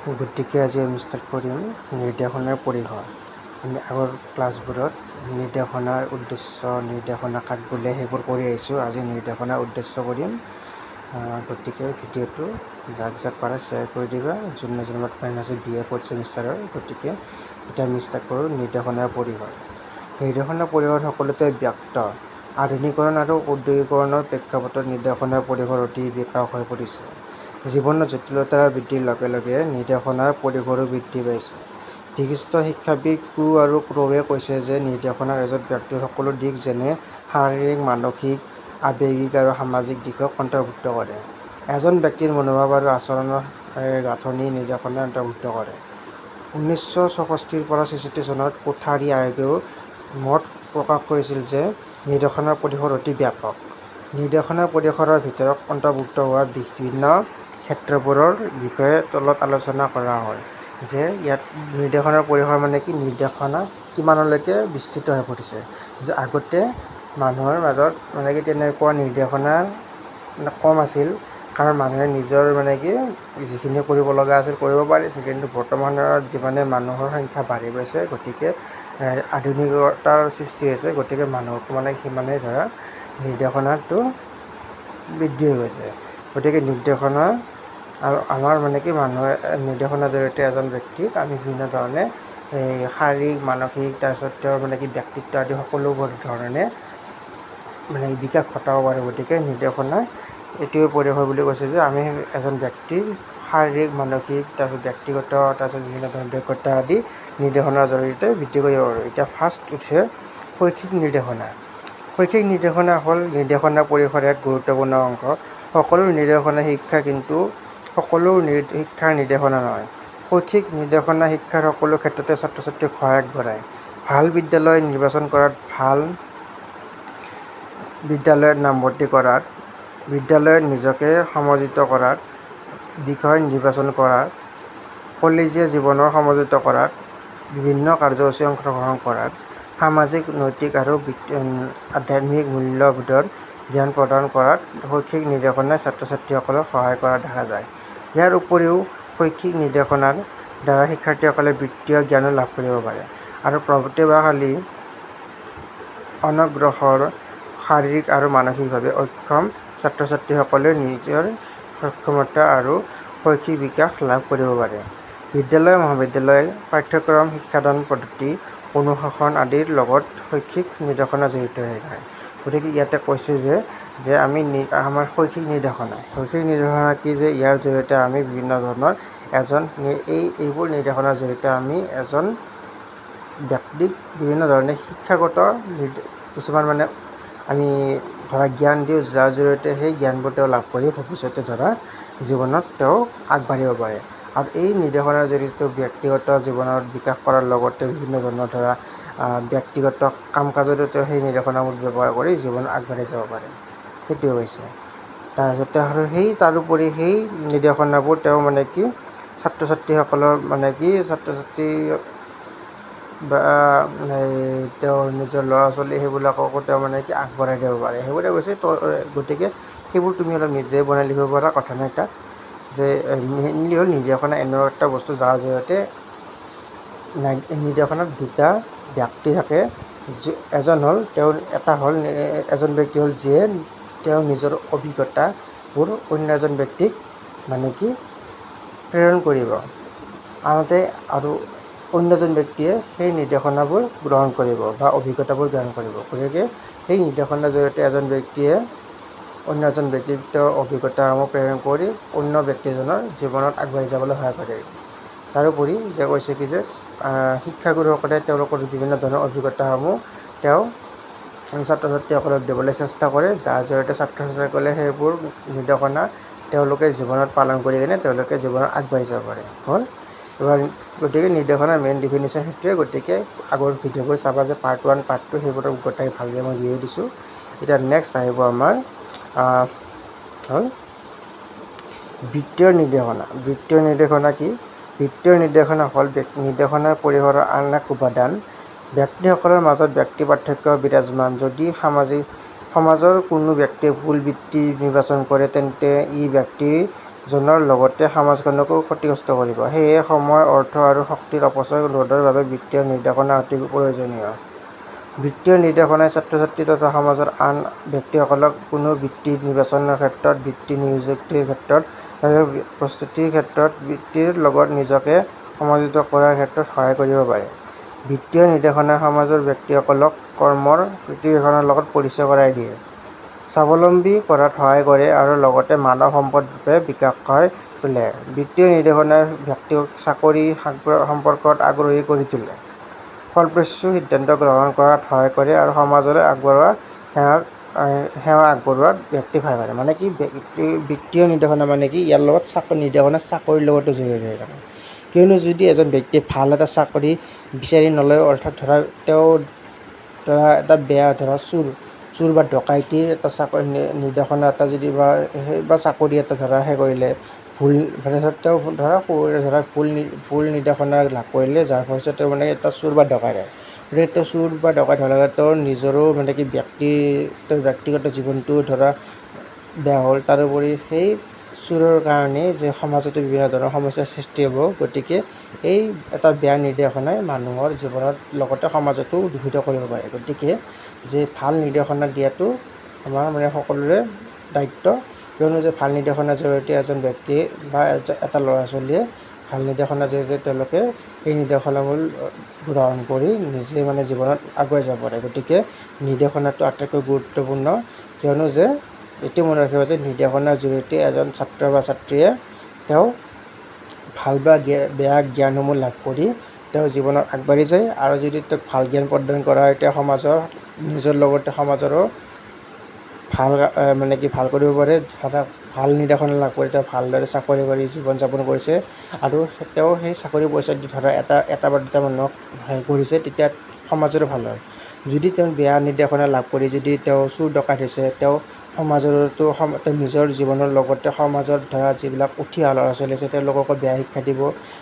গতিকে আজি আমি ষ্টাৰ্ট কৰিম নিৰ্দেশনাৰ পৰিসৰ। আমি আগৰ ক্লাছবোৰত নিৰ্দেশনাৰ উদ্দেশ্য, নিৰ্দেশনা কাক বোলে সেইবোৰ কৰি আহিছোঁ। আজি নিৰ্দেশনাৰ উদ্দেশ্য কৰিম। গতিকে ভিডিঅ'টো যাক পাৰে শ্বেয়াৰ কৰি দিবা, যোনে আছে BA 4th ছেমিষ্টাৰৰ। গতিকে এতিয়া আমি ষ্টাৰ্ট কৰোঁ নিৰ্দেশনাৰ পৰিসৰ। নিৰ্দেশনাৰ পৰিসৰ সকলোতে ব্যক্ত। আধুনিকৰণ আৰু ঔদ্যোগিকৰণৰ প্ৰেক্ষাপটত নিৰ্দেশনাৰ পৰিসৰ অতি ব্যাপক হৈ পৰিছে। জীৱনৰ জটিলতা বৃদ্ধিৰ লগে লগে নিৰ্দেশনাৰ পৰিসৰো বৃদ্ধি পাইছে। বিশিষ্ট শিক্ষাবিদ আৰু ক্ৰৱে কৈছে যে নিৰ্দেশনাৰ এজন ব্যক্তিৰ সকলো দিশ যেনে শাৰীৰিক, মানসিক, আৱেগিক আৰু সামাজিক দিশক অন্তৰ্ভুক্ত কৰে। এজন ব্যক্তিৰ মনোভাৱ আৰু আচৰণৰ গাঁথনি নিৰ্দেশনাই অন্তৰ্ভুক্ত কৰে। 1964 পৰা 66 চনত কোঠাৰী আয়োগেও মত প্ৰকাশ কৰিছিল যে নিৰ্দেশনাৰ পৰিসৰ অতি ব্যাপক। নিৰ্দেশনাৰ পৰিসৰৰ ভিতৰত অন্তৰ্ভুক্ত হোৱা বিভিন্ন ক্ষেত্ৰবোৰৰ বিষয়ে তলত আলোচনা কৰা হয় যে ইয়াত নিৰ্দেশনাৰ পৰিসৰ মানে কি, নিৰ্দেশনা কিমানলৈকে বিস্তৃত হৈ পৰিছে। যে আগতে মানুহৰ মাজত মানে কি তেনেকুৱা নিৰ্দেশনা কম আছিল, কাৰণ মানুহে নিজৰ মানে কি যিখিনি কৰিব লগা আছিল কৰিব পাৰিছিল। কিন্তু বৰ্তমানৰ যিমানে মানুহৰ সংখ্যা বাঢ়ি গৈছে, গতিকে আধুনিকতাৰ সৃষ্টি হৈছে, গতিকে মানুহক মানে সিমানে ধৰা নিৰ্দেশনাটো বৃদ্ধি হৈ গৈছে। গতিকে নিৰ্দেশনা আৰু আমাৰ মানে কি মানুহে নিৰ্দেশনাৰ জৰিয়তে এজন ব্যক্তিক আমি বিভিন্ন ধৰণে শাৰীৰিক, মানসিক, তাৰপিছত তেওঁৰ মানে কি ব্যক্তিত্ব আদি সকলোবোৰ ধৰণে মানে বিকাশ ঘটাব পাৰোঁ। গতিকে নিৰ্দেশনা এইটোৱে পৰিসৰ বুলি কৈছে যে আমি এজন ব্যক্তিৰ শাৰীৰিক, মানসিক, তাৰপিছত ব্যক্তিগত, তাৰপিছত বিভিন্ন ধৰণৰ দক্ষতা আদি নিৰ্দেশনাৰ জৰিয়তে বৃদ্ধি কৰিব পাৰোঁ। এতিয়া ফাৰ্ষ্ট হৈছে শৈক্ষিক নিৰ্দেশনা। শৈক্ষিক নিৰ্দেশনা হ'ল নিৰ্দেশনাৰ পৰিসৰৰ এক গুৰুত্বপূৰ্ণ অংশ। সকলো নিৰ্দেশনা শিক্ষা কিন্তু সকলো শিক্ষাৰ নিৰ্দেশনা নহয়। শৈক্ষিক নিৰ্দেশনা শিক্ষাৰ সকলো ক্ষেত্ৰতে ছাত্ৰ-ছাত্ৰীক সহায় আগবঢ়ায়। ভাল বিদ্যালয় নিৰ্বাচন কৰাত, ভাল বিদ্যালয়ত নামভৰ্তি কৰাত, বিদ্যালয়ত নিজকে সমাযোজিত কৰাত, বিষয় নিৰ্বাচন কৰাত, কলেজীয়া জীৱনৰ সমাযোজিত কৰাত, বিভিন্ন কাৰ্যসূচী অংশগ্ৰহণ কৰাত, সামাজিক, নৈতিক আৰু আধ্যাত্মিক মূল্যবোধৰ জ্ঞান প্ৰদান কৰাত শৈক্ষিক নিৰ্দেশনাই ছাত্ৰ-ছাত্ৰীসকলক সহায় কৰা দেখা যায়। ইয়াৰ উপৰিও শৈক্ষিক নিৰ্দেশনাৰ দ্বাৰা শিক্ষাৰ্থীসকলে বৃত্তীয় জ্ঞানো লাভ কৰিব পাৰে আৰু প্ৰতিভাশালী, অনগ্ৰসৰ, শাৰীৰিক আৰু মানসিকভাৱে অক্ষম ছাত্ৰ-ছাত্ৰীসকলে নিজৰ সক্ষমতা আৰু শৈক্ষিক বিকাশ লাভ কৰিব পাৰে। বিদ্যালয়, মহাবিদ্যালয়, পাঠ্যক্ৰম, শিক্ষাদান পদ্ধতি, অনুশাসন আদিৰ লগত শৈক্ষিক নিৰ্দেশনা জড়িত হৈ থাকে। গতিকে ইয়াতে কৈছে যে আমি আমাৰ শৈক্ষিক নিৰ্দেশনা কি, যে ইয়াৰ জৰিয়তে আমি বিভিন্ন ধৰণৰ এইবোৰ নিৰ্দেশনাৰ জৰিয়তে আমি এজন ব্যক্তিক বিভিন্ন ধৰণে শিক্ষাগত কিছুমান মানে আমি ধৰা জ্ঞান দিওঁ, যাৰ জৰিয়তে সেই জ্ঞানবোৰ তেওঁ লাভ কৰি ভৱিষ্যতে ধৰা জীৱনত তেওঁ আগবাঢ়িব পাৰে। আৰু এই নিৰ্দেশনাৰ জৰিয়তে ব্যক্তিগত জীৱনত বিকাশ কৰাৰ লগতে বিভিন্ন ধৰণৰ ধৰা ব্যক্তিগত কাম কাজতো তেওঁ সেই নিৰ্দেশনাবোৰ ব্যৱহাৰ কৰি জীৱনত আগবাঢ়ি যাব পাৰে। সেইটোৱে হৈছে। তাৰপিছতে আৰু তাৰোপৰি সেই নিৰ্দেশনাবোৰ তেওঁ মানে কি ছাত্ৰ-ছাত্ৰীসকলৰ মানে কি বা তেওঁৰ নিজৰ ল'ৰা-ছোৱালী সেইবিলাককো তেওঁ মানে কি আগবঢ়াই দিব পাৰে। সেইবোৰে কৈছে। গতিকে সেইবোৰ তুমি অলপ নিজে বনাই লিখিব পৰা কথা নাই তাত। যে মেইনলি হ'ল নিৰ্দেশনা এনে এটা বস্তু যাৰ জৰিয়তে নিৰ্দেশনাত দুটা ব্যক্তি থাকে। এজন ব্যক্তি হ'ল যিয়ে তেওঁ নিজৰ অভিজ্ঞতাবোৰ অন্য এজন ব্যক্তিক মানে কি প্ৰেৰণ কৰিব, আনহাতে আৰু অন্য এজন ব্যক্তিয়ে সেই নিৰ্দেশনাবোৰ গ্ৰহণ কৰিব বা অভিজ্ঞতাবোৰ গ্ৰহণ কৰিব। গতিকে সেই নিৰ্দেশনাৰ জৰিয়তে এজন ব্যক্তিয়ে অন্য এজন ব্যক্তিক তেওঁৰ অভিজ্ঞতাসমূহ প্ৰেৰণ কৰি অন্য ব্যক্তিজনৰ জীৱনত আগবাঢ়ি যাবলৈ সহায় কৰে। তাৰোপৰি যে কৈছে কি যে শিক্ষাগুৰুসকলে তেওঁলোকৰ বিভিন্ন ধৰণৰ অভিজ্ঞতাসমূহ তেওঁ ছাত্ৰ-ছাত্ৰীসকলক দিবলৈ চেষ্টা কৰে, যাৰ জৰিয়তে ছাত্ৰ-ছাত্ৰীসকলে সেইবোৰ নিৰ্দেশনা তেওঁলোকে জীৱনত পালন কৰি কিনে তেওঁলোকে জীৱনত আগবাঢ়ি যাব পাৰে। হ'ল এবাৰ। গতিকে নিৰ্দেশনাৰ মেইন ডিফিনিশ্যন সেইটোৱে। গতিকে আগৰ ভিডিঅ'বোৰ চাবা যে পাৰ্ট 1, পাৰ্ট 2 সেইবোৰক গোটাই ভালকৈ মই দিয়ে দিছোঁ। এতিয়া নেক্সট আহিব আমাৰ হ'ল বৃত্তীয় নিৰ্দেশনা। বৃত্তীয় নিৰ্দেশনা কি? বৃত্তীয় নিৰ্দেশনা হ'ল নিৰ্দেশনাৰ পৰিসৰৰ আন এক উপাদান। ব্যক্তিসকলৰ মাজত ব্যক্তি পাৰ্থক্য বিৰাজমান। যদি সমাজৰ কোনো ব্যক্তিয়ে ভুল বৃত্তি নিৰ্বাচন কৰে, তেন্তে ই ব্যক্তিৰ জনৰ লগতে সমাজখনকো ক্ষতিগ্ৰস্ত কৰিব। সেয়ে সময়, অৰ্থ আৰু শক্তিৰ অপচয় ৰোধৰ বাবে বিত্তীয় নিৰ্দেশনা অতি প্ৰয়োজনীয়। বিত্তীয় নিৰ্দেশনাই ছাত্ৰ-ছাত্ৰী তথা সমাজৰ আন ব্যক্তিসকলক কোনো বৃত্তি নিৰ্বাচনৰ ক্ষেত্ৰত, বৃত্তি নিযুক্তিৰ ক্ষেত্ৰত, প্ৰস্তুতিৰ ক্ষেত্ৰত, বৃত্তিৰ লগত নিজকে সমাযোজিত কৰাৰ ক্ষেত্ৰত সহায় কৰিব পাৰে। বিত্তীয় নিৰ্দেশনাই সমাজৰ ব্যক্তিসকলক কৰ্মৰ পৃথিৱীখনৰ লগত পৰিচয় কৰাই দিয়ে, স্বাৱলম্বী কৰাত সহায় কৰে আৰু লগতে মানৱ সম্পদ ৰূপে বিকাশাই তোলে। বিত্তীয় নিৰ্দেশনাই ব্যক্তিক চাকৰি সম্পৰ্কত আগ্ৰহী কৰি তোলে, ফলপ্ৰসূ সিদ্ধান্ত গ্ৰহণ কৰাত সহায় কৰে আৰু সমাজলৈ সেৱা আগবঢ়োৱাত ব্যক্তিক সহায় কৰে। মানে কি বিত্তীয় নিৰ্দেশনা মানে কি ইয়াৰ লগত নিৰ্দেশনা চাকৰিৰ লগতো জড়িত হৈ থাকে। কিয়নো যদি এজন ব্যক্তিয়ে ভাল এটা চাকৰি বিচাৰি নলয়, অৰ্থাৎ তেওঁ এটা বেয়া চুৰ বা ডকাইতিৰ এটা চাকৰি নিৰ্দেশনা এটা যদি বা চাকৰি এটা কৰিলে ভুল তেওঁ ভুল নিৰ্দেশনা লাভ কৰিলে, যাৰ ফলত তেওঁ মানে এটা চুৰ বা ডকাইত হয়। গতিকে তেওঁ চুৰ বা ডকাইত হোৱাৰ লগত তেওঁৰ নিজৰো মানে কি ব্যক্তিগত জীৱনটো বেয়া হ'ল। তাৰোপৰি সেই চুৰৰ কাৰণে যে সমাজতো বিভিন্ন ধৰণৰ সমস্যাৰ সৃষ্টি হ'ব। গতিকে এই এটা বেয়া নিৰ্দেশনাই মানুহৰ জীৱনৰ লগতে সমাজতো দূষিত কৰিব পাৰে। গতিকে যে ভাল নিৰ্দেশনা দিয়াটো আমাৰ মানে সকলোৰে দায়িত্ব। কিয়নো যে ভাল নিৰ্দেশনাৰ জৰিয়তে এজন ব্যক্তিয়ে বা এটা ল'ৰা-ছোৱালীয়ে ভাল নিৰ্দেশনাৰ জৰিয়তে তেওঁলোকে এই নিৰ্দেশনাবোৰ গ্ৰহণ কৰি নিজে মানে জীৱনত আগুৱাই যাব পাৰে। গতিকে নিৰ্দেশনাটো আটাইতকৈ গুৰুত্বপূৰ্ণ। কিয়নো যে এইটো মনত ৰাখিব যে নিৰ্দেশনাৰ জৰিয়তে এজন ছাত্ৰ বা ছাত্ৰীয়ে তেওঁ ভাল বা বেয়া জ্ঞানসমূহ লাভ কৰি তেওঁ জীৱনত আগবাঢ়ি যায়। আৰু যদি তেওঁক ভাল জ্ঞান প্ৰদান কৰা হয়, তেওঁ নিজৰ লগতে সমাজৰো ভাল কৰিব পাৰে। ভাল নিৰ্দেশনা লাভ কৰি তেওঁ ভালদৰে চাকৰি কৰি জীৱন যাপন কৰিছে আৰু তেওঁ সেই চাকৰি পইচা দি এটা বা দুটা মানুহক সহায় কৰিছে, তেতিয়া সমাজৰো ভাল হয়। যদি তেওঁ বেয়া নিৰ্দেশনা লাভ কৰি যদি তেওঁ চুৰ ডকাইত হৈছে, তেওঁ সমাজৰতো নিজৰ জীৱনৰ লগতে সমাজত যিবিলাক উঠি অহা ল'ৰা-ছোৱালী আছে তেওঁলোককো বেয়া শিক্ষা দিব।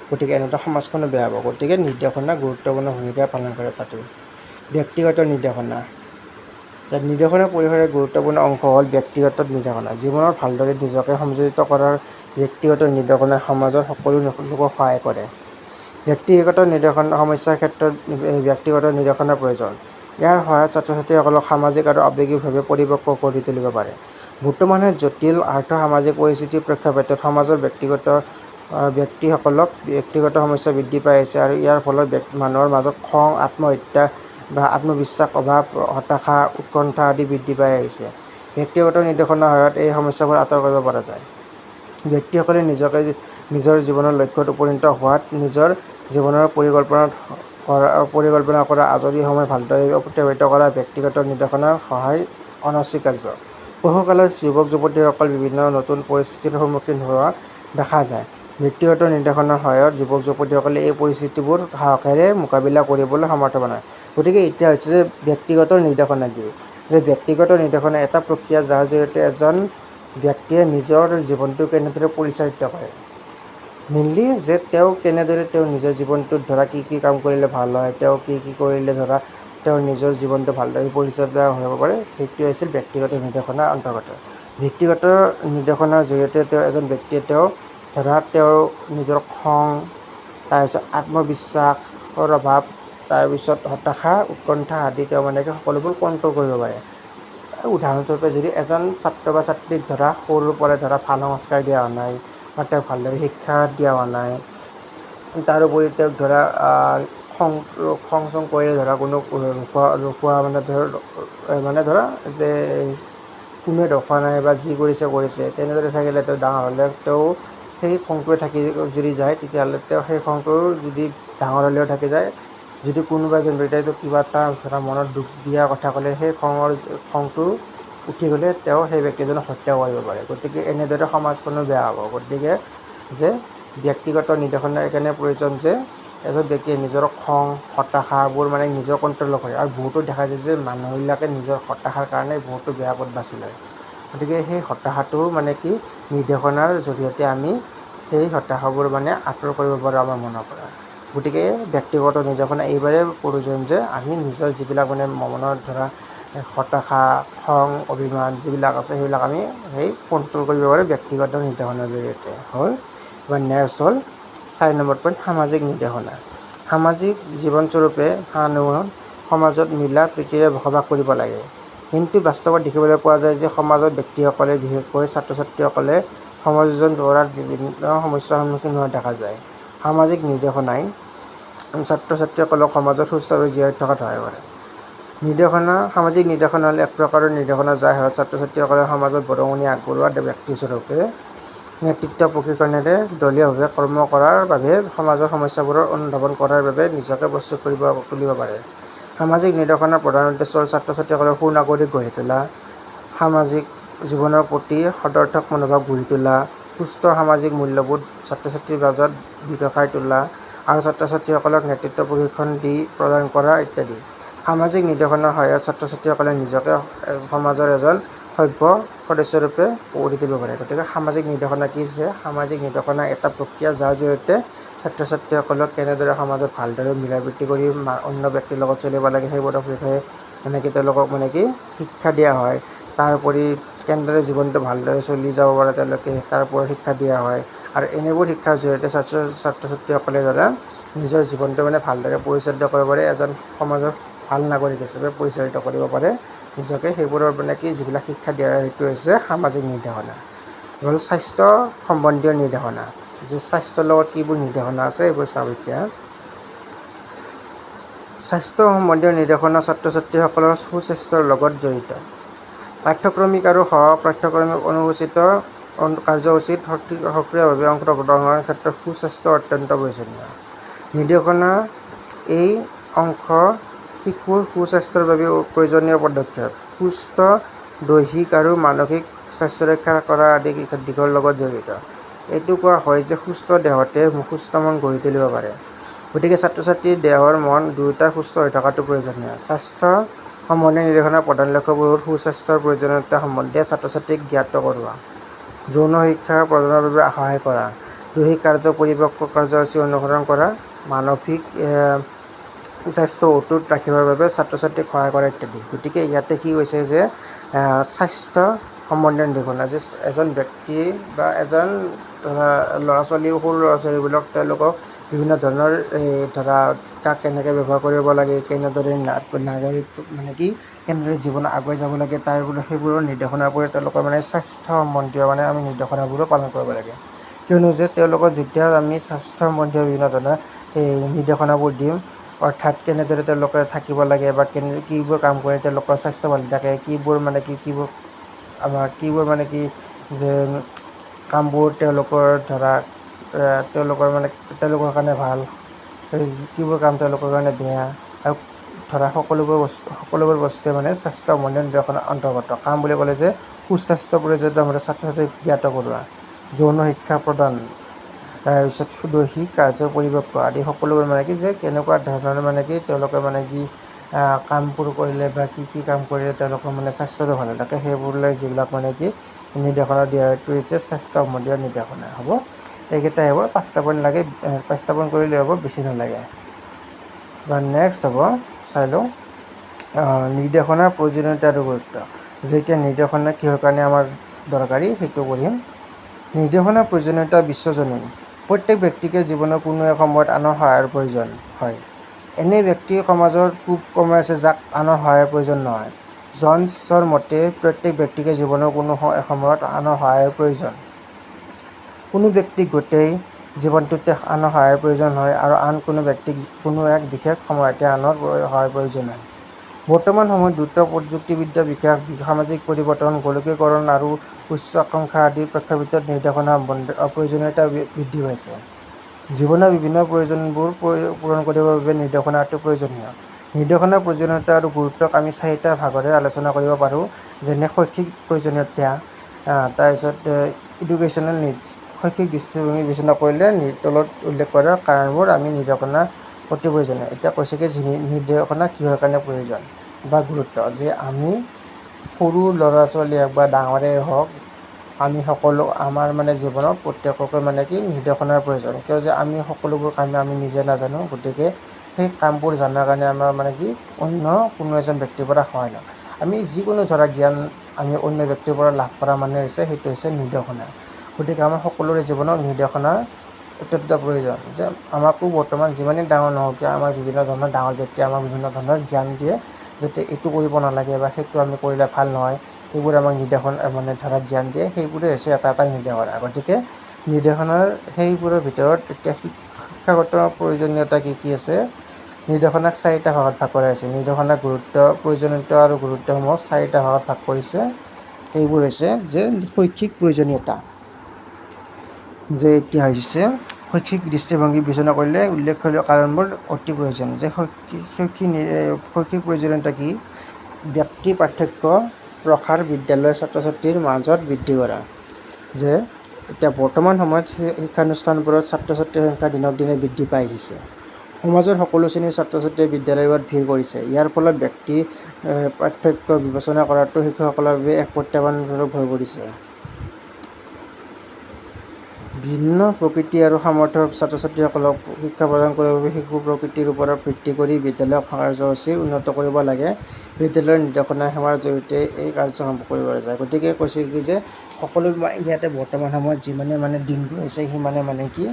গতিকে এনেকুৱা সমাজখনো বেয়া হ'ব। গতিকে নিৰ্দেশনা গুৰুত্বপূৰ্ণ ভূমিকা পালন কৰে তাতো। ব্যক্তিগত নিৰ্দেশনা। নিৰ্দেশনাৰ পৰিসৰৰ গুৰুত্বপূৰ্ণ অংশ হ'ল ব্যক্তিগত নিৰ্দেশনা। জীৱনত ভালদৰে নিজকে সংযোজিত কৰাৰ ব্যক্তিগত নিৰ্দেশনাই সমাজৰ সকলো লোকক সহায় কৰে। ব্যক্তিগত সমস্যাৰ ক্ষেত্ৰত ব্যক্তিগত নিৰ্দেশনাৰ প্ৰয়োজন। ইয়াৰ সহায়ত ছাত্ৰ-ছাত্ৰীসকলক সামাজিক আৰু আৱেগিকভাৱে পৰিপক্ক কৰি তুলিব পাৰে। বৰ্তমানে জটিল আৰ্থ-সামাজিক পৰিস্থিতিৰ প্ৰেক্ষাপটত সমাজৰ ব্যক্তিসকলক ব্যক্তিগত সমস্যা বৃদ্ধি পাই আহিছে আৰু ইয়াৰ ফলত মানুহৰ মাজত খং, আত্মহত্যা বা আত্মবিশ্বাস অভাৱ, হতাশা, উৎকণ্ঠা আদি বৃদ্ধি পাই আহিছে। ব্যক্তিগত নিৰ্দেশনাৰ সহায়ত এই সমস্যাবোৰ আঁতৰ কৰিব পৰা যায়। ব্যক্তিসকলে নিজৰ জীৱনৰ লক্ষ্যত উপনীত হোৱাত নিজৰ জীৱনৰ পৰিকল্পনা কৰা, আজৰি সময় ভালদৰে অতিবাহিত কৰা ব্যক্তিগত নিৰ্দেশনাৰ সহায় অনস্বীকাৰ্য। কৈশোৰকালত যুৱক-যুৱতীসকল বিভিন্ন নতুন পৰিস্থিতিৰ সন্মুখীন হোৱা দেখা যায়। ব্যক্তিগত নিৰ্দেশনাৰ সহায়ত যুৱক-যুৱতীসকলে এই পৰিস্থিতিবোৰ সাহসেৰে মোকাবিলা কৰিবলৈ সমৰ্থ হয়। গতিকে এতিয়া হৈছে যে ব্যক্তিগত নিৰ্দেশনা কি? যে ব্যক্তিগত নিৰ্দেশনা এটা প্ৰক্ৰিয়া যাৰ জৰিয়তে এজন ব্যক্তিয়ে নিজৰ জীৱনটো কেনেদৰে পৰিচালিত কৰে। মেইনলি যে তেওঁ কেনেদৰে নিজৰ জীৱনটোত কি কি কাম কৰিলে ভাল হয়, তেওঁ কি কৰিলে তেওঁৰ নিজৰ জীৱনটো ভালদৰে পৰিচালিত হ'ব পাৰে, সেইটোৱে আছিল ব্যক্তিগত নিৰ্দেশনাৰ অন্তৰ্গত। ব্যক্তিগত নিৰ্দেশনাৰ জৰিয়তে এজন ব্যক্তিয়ে তেওঁৰ নিজৰ খং, তাৰপিছত আত্মবিশ্বাসৰ অভাৱ, তাৰপিছত হতাশা, উৎকণ্ঠা আদি তেওঁ সকলোবোৰ কণ্ট্ৰল কৰিব পাৰে। উদাহৰণস্বৰূপে যদি এজন ছাত্ৰ বা ছাত্ৰীক সৰুৰ পৰা ভাল সংস্কাৰ দিয়া হোৱা নাই বা তেওঁক ভালদৰে শিক্ষা দিয়া হোৱা নাই, তাৰোপৰি তেওঁক খং চং কৰিলে কোনো ৰখোৱা যে কোনোৱে ৰখোৱা নাই বা যি কৰিছে তেনেদৰে থাকিলে তেওঁ ডাঙৰ হ'লে সেই খংটোৱে যদি যায়, তেতিয়াহ'লে সেই খংটো যদি ডাঙৰ হ'লেও থাকি যায়। যদি কোনোবা এজন ব্যক্তিয়ে কিবা এটা মনত দুখ দিয়া কথা ক'লে, সেই খংটো উঠি গ'লে তেওঁ সেই ব্যক্তিজনক হত্যা কৰিব পাৰে। গতিকে এনেদৰে সমাজখনো বেয়া হ'ব। গতিকে যে ব্যক্তিগত নিৰ্দেশনাৰ এইকাৰণে প্ৰয়োজন যে এজন ব্যক্তিয়ে নিজৰ খং, হতাশাবোৰ নিজৰ কণ্ট্ৰল কৰে। আৰু বহুতো দেখা যায় যে মানুহবিলাকে নিজৰ হতাশাৰ কাৰণে বহুতো বেয়া পথ বাছি লয়। গতিকে সেই হতাশাটো নিৰ্দেশনাৰ জৰিয়তে আমি সেই হতাশাবোৰ আঁতৰ কৰিব পাৰোঁ আমাৰ মনৰ পৰা। গতিকে ব্যক্তিগত নিৰ্দেশনা এইবাৰে প্ৰয়োজন যে আমি নিজৰ যিবিলাক মনত হতাশা, খং, অভিমান যিবিলাক আছে সেইবিলাক আমি কণ্ট্ৰল কৰিব পাৰোঁ ব্যক্তিগত নিৰ্দেশনাৰ জৰিয়তে। হ'ল এবাৰ নেক্সট হ'ল 4 নম্বৰ পইণ্ট সামাজিক নিৰ্দেশনা। সামাজিক জীৱনস্বৰূপে মানুহ সমাজত মিলা প্ৰীতিৰে বসবাস কৰিব লাগে। কিন্তু বাস্তৱত দেখিবলৈ পোৱা যায় যে সমাজত ব্যক্তিসকলে বিশেষকৈ ছাত্ৰ ছাত্ৰীসকলে সমাযোজন কৰাত বিভিন্ন সমস্যাৰ সন্মুখীন হোৱা দেখা যায়। সামাজিক নিৰ্দেশনাই ছাত্ৰ ছাত্ৰীসকলক সমাজত সুস্থভাৱে জীয়াই থকাত সহায় কৰে। সামাজিক নিৰ্দেশনা হ'ল এক প্ৰকাৰৰ নিৰ্দেশনা যাৰ সহায়ত ছাত্ৰ ছাত্ৰীসকলে সমাজত বৰঙণি আগবঢ়োৱা ব্যক্তিস্বৰূপে নেতৃত্ব প্ৰশিক্ষণেৰে দলীয়ভাৱে কৰ্ম কৰাৰ বাবে সমাজৰ সমস্যাবোৰৰ অনুধাৱন কৰাৰ বাবে নিজকে প্ৰস্তুত তুলিব পাৰে। সামাজিক নিৰ্দেশনাৰ প্ৰধান উদ্দেশ্য হ'ল ছাত্ৰ ছাত্ৰীসকলক সুনাগৰিক গঢ়ি তোলা, সামাজিক জীৱনৰ প্ৰতি সদৰ্থক মনোভাৱ গঢ়ি তোলা, সুস্থ সামাজিক মূল্যবোধ ছাত্ৰ ছাত্ৰীৰ মাজত বিকশাই তোলা আৰু ছাত্ৰ ছাত্ৰীসকলক নেতৃত্ব প্ৰশিক্ষণ প্ৰদান কৰা ইত্যাদি। সামাজিক নিৰ্দেশনাৰ সহায়ত ছাত্ৰ ছাত্ৰীসকলে নিজকে সমাজৰ এজন সভ্য সদস্যৰূপে গঢ়ি তুলিব পাৰে। গতিকে সামাজিক নিৰ্দেশনা কি হৈছে? সামাজিক নিৰ্দেশনা এটা প্ৰক্ৰিয়া যাৰ জৰিয়তে ছাত্ৰ ছাত্ৰীসকলক কেনেদৰে সমাজত ভালদৰে মিলা প্ৰীতি কৰি অন্য ব্যক্তিৰ লগত চলিব লাগে সেইবোৰৰ বিষয়ে তেওঁলোকক শিক্ষা দিয়া হয়। তাৰোপৰি কেনেদৰে জীৱনটো ভালদৰে চলি যাব পাৰে তেওঁলোকে তাৰ ওপৰত শিক্ষা দিয়া হয়। আৰু এনেবোৰ শিক্ষাৰ জৰিয়তে ছাত্ৰ ছাত্ৰীসকলে নিজৰ জীৱনটো ভালদৰে পৰিচালিত কৰিব পাৰে, এজন সমাজৰ ভাল নাগৰিক হিচাপে পৰিচালিত কৰিব পাৰে নিজকে। সেইবোৰৰ যিবিলাক শিক্ষা দিয়া হয় সেইটো হৈছে সামাজিক নিৰ্দেশনা। হ'ল স্বাস্থ্য সম্বন্ধীয় নিৰ্দেশনা। যে স্বাস্থ্যৰ লগত কিবোৰ নিৰ্দেশনা আছে এইবোৰ চাওঁ এতিয়া। স্বাস্থ্য সম্বন্ধীয় নিৰ্দেশনা ছাত্ৰ ছাত্ৰীসকলৰ সুস্বাস্থ্যৰ লগত জড়িত। পাঠ্যক্ৰমিক আৰু সহ-পাঠ্যক্ৰমিক কাৰ্যসূচীত সক্ৰিয়ভাৱে অংশগ্ৰহণৰ ক্ষেত্ৰত সুস্বাস্থ্য অত্যন্ত প্ৰয়োজনীয়। নিৰ্দেশনা এই অংশ শিশুৰ সুস্বাস্থ্যৰ বাবে প্ৰয়োজনীয় পদক্ষেপ, সুস্থ দৈহিক আৰু মানসিক স্বাস্থ্য ৰক্ষা কৰা আদি দিশৰ লগত জড়িত। এইটো কোৱা হয় যে সুস্থ দেহতে সুস্থ মন গঢ়ি তুলিব পাৰে। গতিকে ছাত্ৰ ছাত্ৰীৰ দেহৰ মন দুয়োটাই সুস্থ হৈ থকাটো প্ৰয়োজনীয়। স্বাস্থ্য সম্বন্ধীয় নিৰ্দেশনাৰ প্ৰধান লক্ষ্যবোৰ হ'ল সুস্বাস্থ্যৰ প্ৰয়োজনীয়তা সম্বন্ধে ছাত্ৰ ছাত্ৰীক জ্ঞাত কৰোৱা, যৌন শিক্ষা প্ৰদানৰ বাবে সহায় কৰা, দৈহিক পৰিপক্ক কাৰ্যসূচী অনুসৰণ কৰা, মানসিক স্বাস্থ্য অটুট ৰাখিবৰ বাবে ছাত্ৰ ছাত্ৰীক সহায় কৰা ইত্যাদি। গতিকে ইয়াতে কি কৈছে যে স্বাস্থ্য সম্বন্ধীয় নিৰ্দেশনা যে এজন ব্যক্তি বা এজন ল'ৰা ছোৱালী, সৰু ল'ৰা ছোৱালীবিলাক তেওঁলোকক বিভিন্ন ধৰণৰ তাক কেনেকৈ ব্যৱহাৰ কৰিব লাগে, কেনেদৰে নাগৰিক কেনেদৰে জীৱন আগুৱাই যাব লাগে সেইবোৰৰ নিৰ্দেশনাৰ ওপৰত তেওঁলোকৰ স্বাস্থ্য সম্বন্ধীয় আমি নিৰ্দেশনাবোৰো পালন কৰিব লাগে। কিয়নো যে তেওঁলোকক যেতিয়া আমি স্বাস্থ্য সম্বন্ধীয় বিভিন্ন ধৰণৰ নিৰ্দেশনাবোৰ দিম, অৰ্থাৎ কেনেদৰে তেওঁলোকে থাকিব লাগে বা কিবোৰ কাম কৰিলে তেওঁলোকৰ স্বাস্থ্য ভালে থাকে, কিবোৰ যে কামবোৰ তেওঁলোকৰ তেওঁলোকৰ কাৰণে ভাল, কিবোৰ কাম তেওঁলোকৰ কাৰণে বেয়া, আৰু সকলোবোৰ বস্তুৱে স্বাস্থ্য সম্বন্ধীয় নিৰ্দেশনাৰ অন্তৰ্গত। কাম বুলি ক'লে যে সুস্বাস্থ্য প্ৰয়োজনীয়তা ছাত্ৰ ছাত্ৰীক জ্ঞাত কৰোৱা, যৌন শিক্ষা প্ৰদান, তাৰপিছত দৈহিক পৰিপক্ক আদি সকলোবোৰ যে কেনেকুৱা ধৰণৰ তেওঁলোকে কামবোৰ কৰিলে বা কি কাম কৰিলে তেওঁলোকৰ স্বাস্থ্যটো ভালে থাকে সেইবোৰলৈ যিবিলাক নিৰ্দেশনা দিয়া হয় এইটো হৈছে স্বাস্থ্য সম্বন্ধীয় নিৰ্দেশনা। হ'ব, এইকেইটাই হ'ব। 5টা পইণ্ট লাগে, 5টা পইণ্ট কৰিলে হ'ব, বেছি নালাগে। বা নেক্সট হ'ব, চাই লওঁ নিৰ্দেশনাৰ প্ৰয়োজনীয়তা আৰু গুৰুত্ব। যে এতিয়া নিৰ্দেশনা কিহৰ কাৰণে আমাৰ দৰকাৰী সেইটো পঢ়িম। নিৰ্দেশনাৰ প্ৰয়োজনীয়তা বিশ্বজনীন। প্ৰত্যেক ব্যক্তিকে জীৱনৰ কোনো এক সময়ত আনৰ সহায়ৰ প্ৰয়োজন হয়। এনে ব্যক্তি সমাজৰ খুব কমেই আছে যাক আনৰ সহায়ৰ প্ৰয়োজন নহয়। জনছৰ মতে প্ৰত্যেক ব্যক্তিকে জীৱনৰ কোনো সময়ত আনৰ সহায়ৰ প্ৰয়োজন। কোনো ব্যক্তিক গোটেই জীৱনটোতে আনৰ সহায়ৰ প্ৰয়োজন হয় আৰু আন কোনো ব্যক্তিক কোনো এক বিশেষ সময়তে আনৰ সহায়ৰ প্ৰয়োজন হয়। বৰ্তমান সময়ত দ্ৰুত প্ৰযুক্তিবিদ্যা বিকাশ, সামাজিক পৰিৱৰ্তন, গোলকীয়কৰণ আৰু উচ্চ আকাংক্ষা আদিৰ প্ৰেক্ষাপটত নিৰ্দেশনাৰ প্ৰয়োজনীয়তা বৃদ্ধি পাইছে। জীৱনৰ বিভিন্ন প্ৰয়োজনবোৰ পূৰণ কৰিবৰ বাবে নিৰ্দেশনাটো প্ৰয়োজনীয়। নিৰ্দেশনাৰ প্ৰয়োজনীয়তা আৰু গুৰুত্বক আমি 4টা ভাগৰে আলোচনা কৰিব পাৰোঁ। যেনে শৈক্ষিক প্ৰয়োজনীয়তা, তাৰপিছত এডুকেশ্যনেল নিডছ। শৈক্ষিক দৃষ্টিভংগী বিবেচনা কৰিলে তলত উল্লেখ কৰা কাৰণবোৰ আমি নিৰ্দেশনা অতি প্ৰয়োজনীয়। এতিয়া কৈছে কি নিৰ্দেশনা কিহৰ কাৰণে প্ৰয়োজন বা গুৰুত্ব। যে আমি সৰু ল'ৰা ছোৱালী হওক বা ডাঙৰেই হওক, আমি সকলো আমাৰ জীৱনত প্ৰত্যেককে নিৰ্দেশনাৰ প্ৰয়োজন। কিয় যে আমি সকলোবোৰ কাম আমি নিজে নাজানো, গতিকে সেই কামবোৰ জনাৰ কাৰণে আমাৰ অন্য কোনো এজন ব্যক্তিৰ পৰা সহায় লওঁ। আমি যিকোনো ধৰা জ্ঞান আমি অন্য ব্যক্তিৰ পৰা লাভ কৰা মানে হৈছে সেইটো হৈছে নিৰ্দেশনা। গতিকে আমাৰ সকলোৰে জীৱনত নিৰ্দেশনাৰ অত্যন্ত প্ৰয়োজন। যে আমাকো বৰ্তমান যিমানেই ডাঙৰ নহওক কিয় আমাৰ বিভিন্ন ধৰণৰ ডাঙৰ ব্যক্তিয়ে আমাক বিভিন্ন ধৰণৰ জ্ঞান দিয়ে, যাতে এইটো কৰিব নালাগে বা সেইটো আমি কৰিলে ভাল নহয়, সেইবোৰ আমাক নিৰ্দেশনা মানে ধৰা জ্ঞান দিয়ে, সেইবোৰে হৈছে এটা এটা নিৰ্দেশনা। গতিকে নিৰ্দেশনাৰ সেইবোৰৰ ভিতৰত এতিয়া শিক্ষাগত প্ৰয়োজনীয়তা কি আছে, নিৰ্দেশনাক 4টা ভাগত ভাগ কৰা হৈছে। নিৰ্দেশনাৰ প্ৰয়োজনীয়তা আৰু গুৰুত্বসমূহক 4টা ভাগত ভাগ কৰিছে। সেইবোৰ হৈছে যে শৈক্ষিক প্ৰয়োজনীয়তা, যে এতিয়া হৈছে শৈক্ষিক দৃষ্টিভংগী বিবেচনা কৰিলে উল্লেখনীয় কাৰণবোৰ অতি প্ৰয়োজন। যে শৈক্ষিক প্ৰয়োজনীয়তা কি? ব্যক্তি পাৰ্থক্য প্ৰসাৰ বিদ্যালয়ৰ ছাত্ৰ ছাত্ৰীৰ মাজত বৃদ্ধি কৰা। যে এতিয়া বৰ্তমান সময়ত শিক্ষানুষ্ঠানবোৰত ছাত্ৰ ছাত্ৰীৰ সংখ্যা দিনক দিনে বৃদ্ধি পাই আহিছে। সমাজৰ সকলো শ্ৰেণীৰ ছাত্ৰ ছাত্ৰীয়ে বিদ্যালয়ত ভিৰ কৰিছে। ইয়াৰ ফলত ব্যক্তি পাৰ্থক্য বিবেচনা কৰাটো শিক্ষকসকলৰ বাবে এক প্ৰত্যাহ্বানস্বৰূপ হৈ পৰিছে। ভিন্ন প্ৰকৃতি আৰু সামৰ্থ্যৰ ছাত্ৰ ছাত্ৰীসকলক শিক্ষা প্ৰদান কৰিবৰ বাবে শিশু প্ৰকৃতিৰ ওপৰত ভিত্তি কৰি বিদ্যালয়ৰ কাৰ্যসূচী উন্নত কৰিব লাগে। বিদ্যালয়ৰ নিৰ্দেশনা সেৱাৰ জৰিয়তে এই কাৰ্য সম্ভৱ কৰিব পৰা যায়। গতিকে কৈছে কি যে সকলো ইয়াতে বৰ্তমান সময়ত যিমানে দিন গৈ আছে সিমানে কি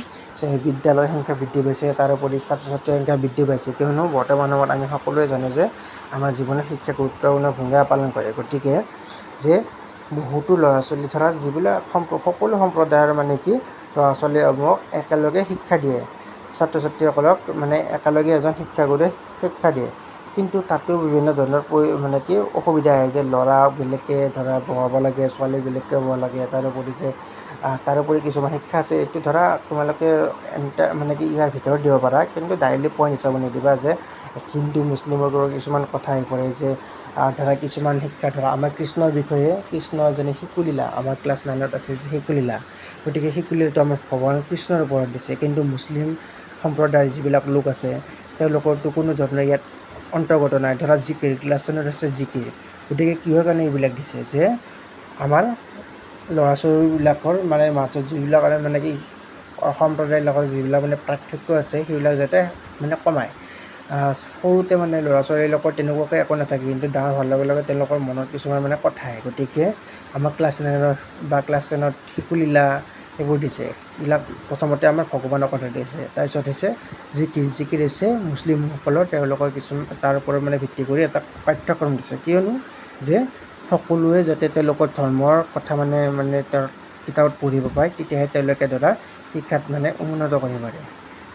বিদ্যালয়ৰ সংখ্যা বৃদ্ধি পাইছে, তাৰোপৰি ছাত্ৰ ছাত্ৰীৰ সংখ্যা বৃদ্ধি পাইছে। কিয়নো বৰ্তমান সময়ত আমি সকলোৱে জানো যে আমাৰ জীৱনত শিক্ষা গুৰুত্বপূৰ্ণ ভূমিকা পালন কৰে। গতিকে যে বহুতো ল'ৰা ছোৱালী ধৰা যিবিলাক সকলো সম্প্ৰদায়ৰ কি ল'ৰা ছোৱালীসমূহক একেলগে শিক্ষা দিয়ে, ছাত্ৰ ছাত্ৰীসকলক একেলগে এজন শিক্ষাগুৰুৱে শিক্ষা দিয়ে। কিন্তু তাতো বিভিন্ন ধৰণৰ কি অসুবিধা আহে, যে ল'ৰা বেলেগকৈ ধৰা বহাব লাগে, ছোৱালী বেলেগকৈ বহাব লাগে। তাৰোপৰি কিছুমান শিক্ষা আছে, এইটো ধৰা তোমালোকে কি ইয়াৰ ভিতৰত দিব পাৰা, কিন্তু ডাইৰেক্টলি পইণ্ট হিচাপে নিদিবা। যে হিন্দু মুছলিমৰ কিছুমান কথা আহি পৰে, যে ধৰা কিছুমান শিক্ষা ধৰা আমাৰ কৃষ্ণৰ বিষয়ে, কৃষ্ণ যেনে শিশুলীলা আমাৰ ক্লাছ 9ত আছিল যে শিশুলীলা। গতিকে শিশুলীলাটো আমাৰ ভগৱান কৃষ্ণৰ ওপৰত দিছে, কিন্তু মুছলিম সম্প্ৰদায়ৰ যিবিলাক লোক আছে তেওঁলোকৰতো কোনো ধৰণৰ ইয়াত অন্তৰ্গত নাই। ধৰা জিকিৰ, ক্লাছ 10ত আছে জিকিৰ। গতিকে কিহৰ কাৰণে এইবিলাক দিছে, যে আমাৰ ল'ৰা ছোৱালীবিলাকৰ মাজত যিবিলাক কি সম্প্ৰদায়ৰ লগত যিবিলাক পাৰ্থক্য আছে সেইবিলাক যাতে কমায়। সৰুতে ল'ৰা ছোৱালীৰ লগত তেনেকুৱাকৈ একো নাথাকে, কিন্তু ডাঙৰ হোৱাৰ লগে লগে তেওঁলোকৰ মনত কিছুমান কথা আহে। গতিকে আমাৰ ক্লাছ 9 বা ক্লাছ 10ত শিশুলীলা সেইবোৰ দিছে। এইবিলাক প্ৰথমতে আমাৰ ভগৱানৰ কথা দিছে, তাৰপিছত হৈছে জিকিৰ হৈছে মুছলিমসকলৰ তেওঁলোকৰ কিছুমান তাৰ ওপৰত ভিত্তি কৰি এটা পাঠ্যক্ৰম দিছে। কিয়নো যে সকলোৱে যাতে তেওঁলোকৰ ধৰ্মৰ কথা তেওঁৰ কিতাপত পঢ়িব পায়, তেতিয়াহে তেওঁলোকে ধৰা শিক্ষাত উন্নত কৰিব পাৰে।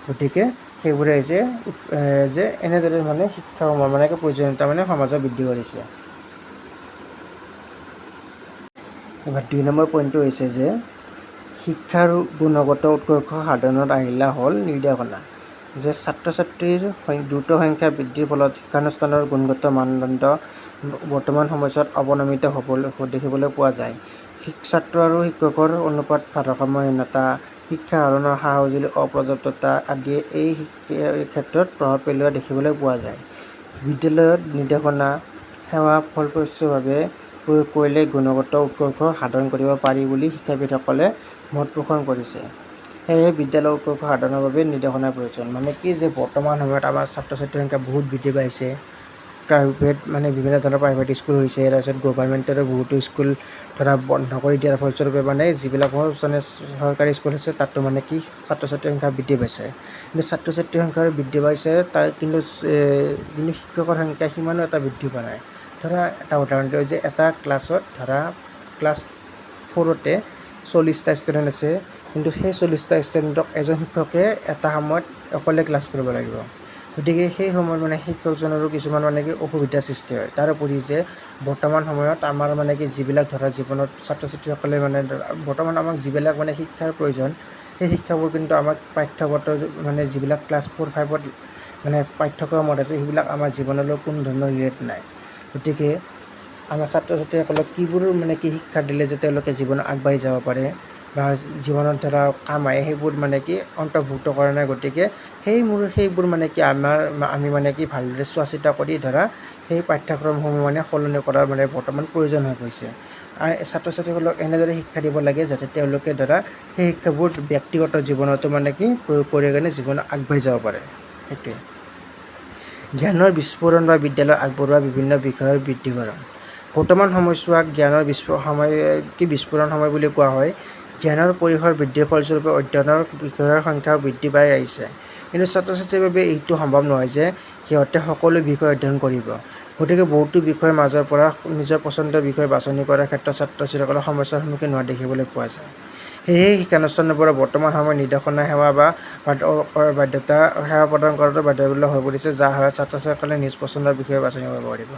গতিকে সেইবোৰে হৈছে যে এনেদৰে শিক্ষাসমূহৰ প্ৰয়োজনীয়তা সমাজত বৃদ্ধি কৰিছে। এবাৰ 2 নম্বৰ পইণ্টটো হৈছে যে শিক্ষাৰ গুণগত উৎকৰ্ষ সাধনৰ আহিলা হ'ল নিৰ্দেশনা। যে ছাত্ৰ ছাত্ৰীৰ দ্ৰুত সংখ্যা বৃদ্ধিৰ ফলত শিক্ষানুষ্ঠানৰ গুণগত মানদণ্ড বৰ্তমান সময়ছোৱাত অৱনমিত দেখিবলৈ পোৱা যায়। ছাত্ৰ আৰু শিক্ষকৰ অনুপাত ভাৰসাম্যহীনতা, শিক্ষা আহৰণৰ সা সঁজুলিৰ অপৰ্যাপ্ততা আদিয়ে এই ক্ষেত্ৰত প্ৰভাৱ পেলোৱা দেখিবলৈ পোৱা যায়। বিদ্যালয়ত নিৰ্দেশনা সেৱা ফলপ্ৰসূভাৱে প্ৰয়োগ কৰিলে গুণগত উৎকৰ্ষ সাধন কৰিব পাৰি বুলি শিক্ষাবিদসকলে মত পোষণ কৰিছে। সেয়েহে বিদ্যালয়ৰ উৎকৰ্ষ সাধনৰ বাবে নিৰ্দেশনাৰ প্ৰয়োজন। কি যে বৰ্তমান সময়ত আমাৰ ছাত্ৰ ছাত্ৰীৰ সংখ্যা বহুত বৃদ্ধি পাইছে। প্ৰাইভেট বিভিন্ন ধৰণৰ প্ৰাইভেট স্কুল হৈছে, তাৰপিছত গভৰ্ণমেণ্টৰো বহুতো স্কুল ধৰা বন্ধ কৰি দিয়াৰ ফলস্বৰূপে যিবিলাক চৰকাৰী স্কুল আছে তাতো কি ছাত্ৰ ছাত্ৰীৰ সংখ্যা বৃদ্ধি পাইছে। কিন্তু ছাত্ৰ ছাত্ৰীৰ সংখ্যা বৃদ্ধি পাইছে কিন্তু শিক্ষকৰ সংখ্যা সিমানো এটা বৃদ্ধি পোৱা নাই। ধৰা এটা উদাহৰণ দিওঁ, যে এটা ক্লাছত ধৰা ক্লাছ 4তে 40টা ষ্টুডেণ্ট আছে, কিন্তু সেই 40টা ষ্টুডেণ্টক এজন শিক্ষকে এটা সময়ত অকলে ক্লাছ কৰিব লাগিব। গতিকে সেই সময়ত শিক্ষকজনৰো কিছুমান কি অসুবিধাৰ সৃষ্টি হয়। তাৰোপৰি যে বৰ্তমান সময়ত আমাৰ কি যিবিলাক ধৰা জীৱনত ছাত্ৰ ছাত্ৰীসকলে বৰ্তমান আমাক যিবিলাক শিক্ষাৰ প্ৰয়োজন, সেই শিক্ষাবোৰ কিন্তু আমাক পাঠ্যগত যিবিলাক ক্লাছ 4, 5ত পাঠ্যক্ৰমত আছে সেইবিলাক আমাৰ জীৱনলৈ কোনো ধৰণৰ ৰিলেট নাই। গতিকে আমাৰ ছাত্ৰ ছাত্ৰীসকলক কিবোৰ কি শিক্ষা দিলে যে তেওঁলোকে জীৱনত আগবাঢ়ি যাব পাৰে বা জীৱনত ধৰা কাম আহে, সেইবোৰ কি অন্তৰ্ভুক্ত কৰা নাই। গতিকে সেইবোৰ কি আমি কি ভালদৰে চোৱা চিতা কৰি ধৰা সেই পাঠ্যক্ৰমসমূহ সলনি কৰাৰ বৰ্তমান প্ৰয়োজন হৈ পৰিছে। আৰু ছাত্ৰ ছাত্ৰীসকলক এনেদৰে শিক্ষা দিব লাগে যাতে তেওঁলোকে ধৰা সেই শিক্ষাবোৰ ব্যক্তিগত জীৱনতো কি প্ৰয়োগ কৰি কিনে জীৱনত আগবাঢ়ি যাব পাৰে। সেইটোৱে জ্ঞানৰ বিস্ফোৰণ বা বিদ্যালয়ত আগবঢ়োৱা বিভিন্ন বিষয়ৰ বৃদ্ধিকৰণ। বৰ্তমান সময়ছোৱাক জ্ঞানৰ বিস্ফোৰণ সময় বুলি কোৱা হয়। জ্ঞানৰ পৰিসৰ বৃদ্ধিৰ ফলস্বৰূপে অধ্যয়নৰ বিষয়ৰ সংখ্যাও বৃদ্ধি পাই আহিছে। কিন্তু ছাত্ৰ ছাত্ৰীৰ বাবে এইটো সম্ভৱ নহয় যে সিহঁতে সকলো বিষয় অধ্যয়ন কৰিব। গতিকে বহুতো বিষয়ৰ মাজৰ পৰা নিজৰ পচন্দৰ বিষয় বাছনি কৰাৰ ক্ষেত্ৰত ছাত্ৰ ছাত্ৰীসকলৰ সমস্যাৰ সন্মুখীন হোৱা দেখিবলৈ পোৱা যায়। সেয়েহে শিক্ষানুষ্ঠানবোৰৰ বৰ্তমান সময়ত নিৰ্দেশনা সেৱা বা বাধ্যতা সেৱা প্ৰদান কৰাটো বাধ্যতামূলক হৈ পৰিছে, যাৰ সহায়ত ছাত্ৰ ছাত্ৰীসকলে নিজ পচন্দৰ বিষয়ে বাছনি কৰিব পাৰিব।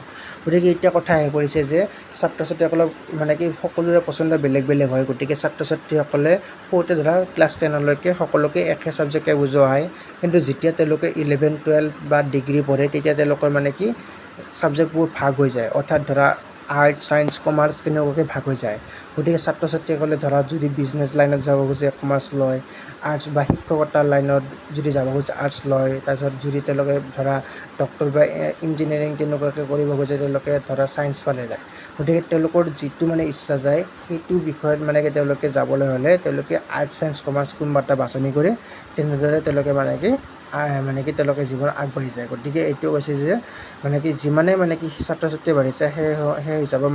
গতিকে এতিয়া কথা আহি পৰিছে যে ছাত্ৰ ছাত্ৰীসকলৰ সকলোৰে পচন্দ বেলেগ বেলেগ হয়। গতিকে ছাত্ৰ ছাত্ৰীসকলে সৰুতে ধৰা ক্লাছ 10লৈকে সকলোকে একে ছাবজেক্টে বুজোৱা হয়। কিন্তু যেতিয়া তেওঁলোকে 11, 12 বা ডিগ্ৰী পঢ়ে তেতিয়া তেওঁলোকৰ ছাবজেক্টবোৰ ভাগ হৈ যায়। অৰ্থাৎ ধৰা আৰ্টছ, ছায়েন্স, কমাৰ্চ তেনেকুৱাকৈ ভাগ হৈ যায়। গতিকে ছাত্ৰ ছাত্ৰীসকলে ধৰা যদি বিজনেছ লাইনত যাব খোজে কমাৰ্চ লয়, আৰ্টছ বা শিক্ষকতাৰ লাইনত যদি যাব খোজে আৰ্টছ লয়। তাৰপিছত যদি তেওঁলোকে ধৰা ডক্টৰ বা ইঞ্জিনিয়াৰিং তেনেকুৱাকৈ কৰিব খোজে তেওঁলোকে ধৰা ছায়েন্স ফালে যায়। গতিকে তেওঁলোকৰ যিটো ইচ্ছা যায় সেইটো বিষয়ত তেওঁলোকে যাবলৈ হ'লে তেওঁলোকে আৰ্টছ, ছায়েন্স, কমাৰ্চ কোনোবা এটা বাছনি কৰি তেনেদৰে তেওঁলোকে তেওঁলোকে জীৱনত আগবাঢ়ি যায়। গতিকে এইটো কৈছে যে যিমানে ছাত্ৰ ছাত্ৰী বাঢ়িছে সেই হিচাপত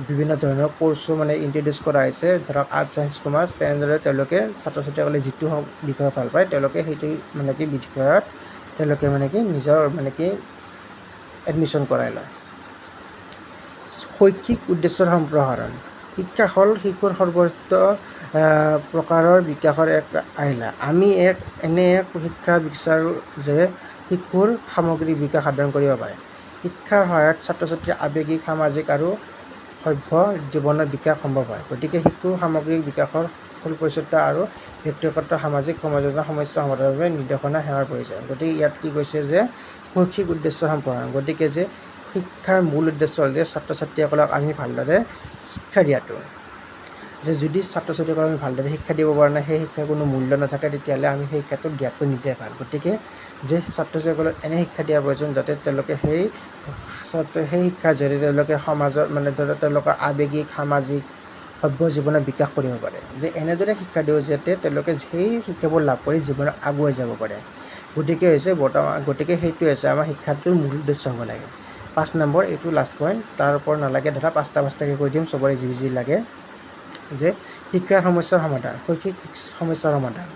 বিভিন্ন ধৰণৰ কৰ্চো ইণ্ট্ৰডিউচ কৰা হৈছে। ধৰক আৰ্টছ, ছায়েন্স, কমাৰ্চ তেনেদৰে তেওঁলোকে ছাত্ৰ ছাত্ৰীসকলে যিটো বিষয় ভাল পায় তেওঁলোকে সেইটো বিষয়ত তেওঁলোকে নিজৰ এডমিশ্যন কৰাই লয়। শৈক্ষিক উদ্দেশ্যৰ সম্প্ৰসাৰণ। শিক্ষা হ'ল শিশুৰ সৰ্বত্ৰ প্ৰকাৰৰ বিকাশৰ এক আহিলা। আমি এনে এক শিক্ষা বিচাৰোঁ যে শিশুৰ সামগ্ৰিক বিকাশ সাধন কৰিব পাৰে। শিক্ষাৰ সহায়ত ছাত্ৰ ছাত্ৰীৰ আৱেগিক, সামাজিক আৰু সভ্য জীৱনৰ বিকাশ সম্ভৱ হয়। গতিকে শিশুৰ সামগ্ৰিক বিকাশৰ ফলপ্ৰসূতা আৰু ব্যক্তিগত সামাজিক সমাজৰ সমস্যা সমাধানৰ বাবে নিৰ্দেশনা সেৱাৰ প্ৰয়োজন। গতিকে ইয়াত কি কৈছে যে শৈক্ষিক উদ্দেশ্যৰ সম্প্ৰসাৰণ। গতিকে যে শিক্ষাৰ মূল উদ্দেশ্য হ'ল যে ছাত্ৰ ছাত্ৰীসকলক আমি ভালদৰে শিক্ষা দিয়াটো। যে যদি ছাত্ৰ ছাত্ৰীসকলক আমি ভালদৰে শিক্ষা দিব পৰা নাই, সেই শিক্ষাৰ কোনো মূল্য নাথাকে, তেতিয়াহ'লে আমি সেই শিক্ষাটো দিয়াতকৈ নিদিয়াই ভাল। গতিকে যে ছাত্ৰ ছাত্ৰীসকলক এনে শিক্ষা দিয়াৰ প্ৰয়োজন যাতে তেওঁলোকে সেই শিক্ষাৰ জৰিয়তে তেওঁলোকে সমাজত তেওঁলোকৰ আৱেগিক, সামাজিক, সভ্য জীৱনৰ বিকাশ কৰিব পাৰে। যে এনেদৰে শিক্ষা দিওঁ যাতে তেওঁলোকে সেই শিক্ষাবোৰ লাভ কৰি জীৱনত আগুৱাই যাব পাৰে। গতিকে সেইটোৱে হৈছে আমাৰ শিক্ষাটোৰ মূল উদ্দেশ্য হ'ব লাগে। 5 নম্বৰ এইটো লাষ্ট পইণ্ট, তাৰ ওপৰত নালাগে, ধৰা 5টাকৈ কৈ দিম, চবৰে যি লাগে। যে শিক্ষাৰ সমস্যাৰ সমাধান। শৈক্ষিক সমস্যাৰ সমাধান।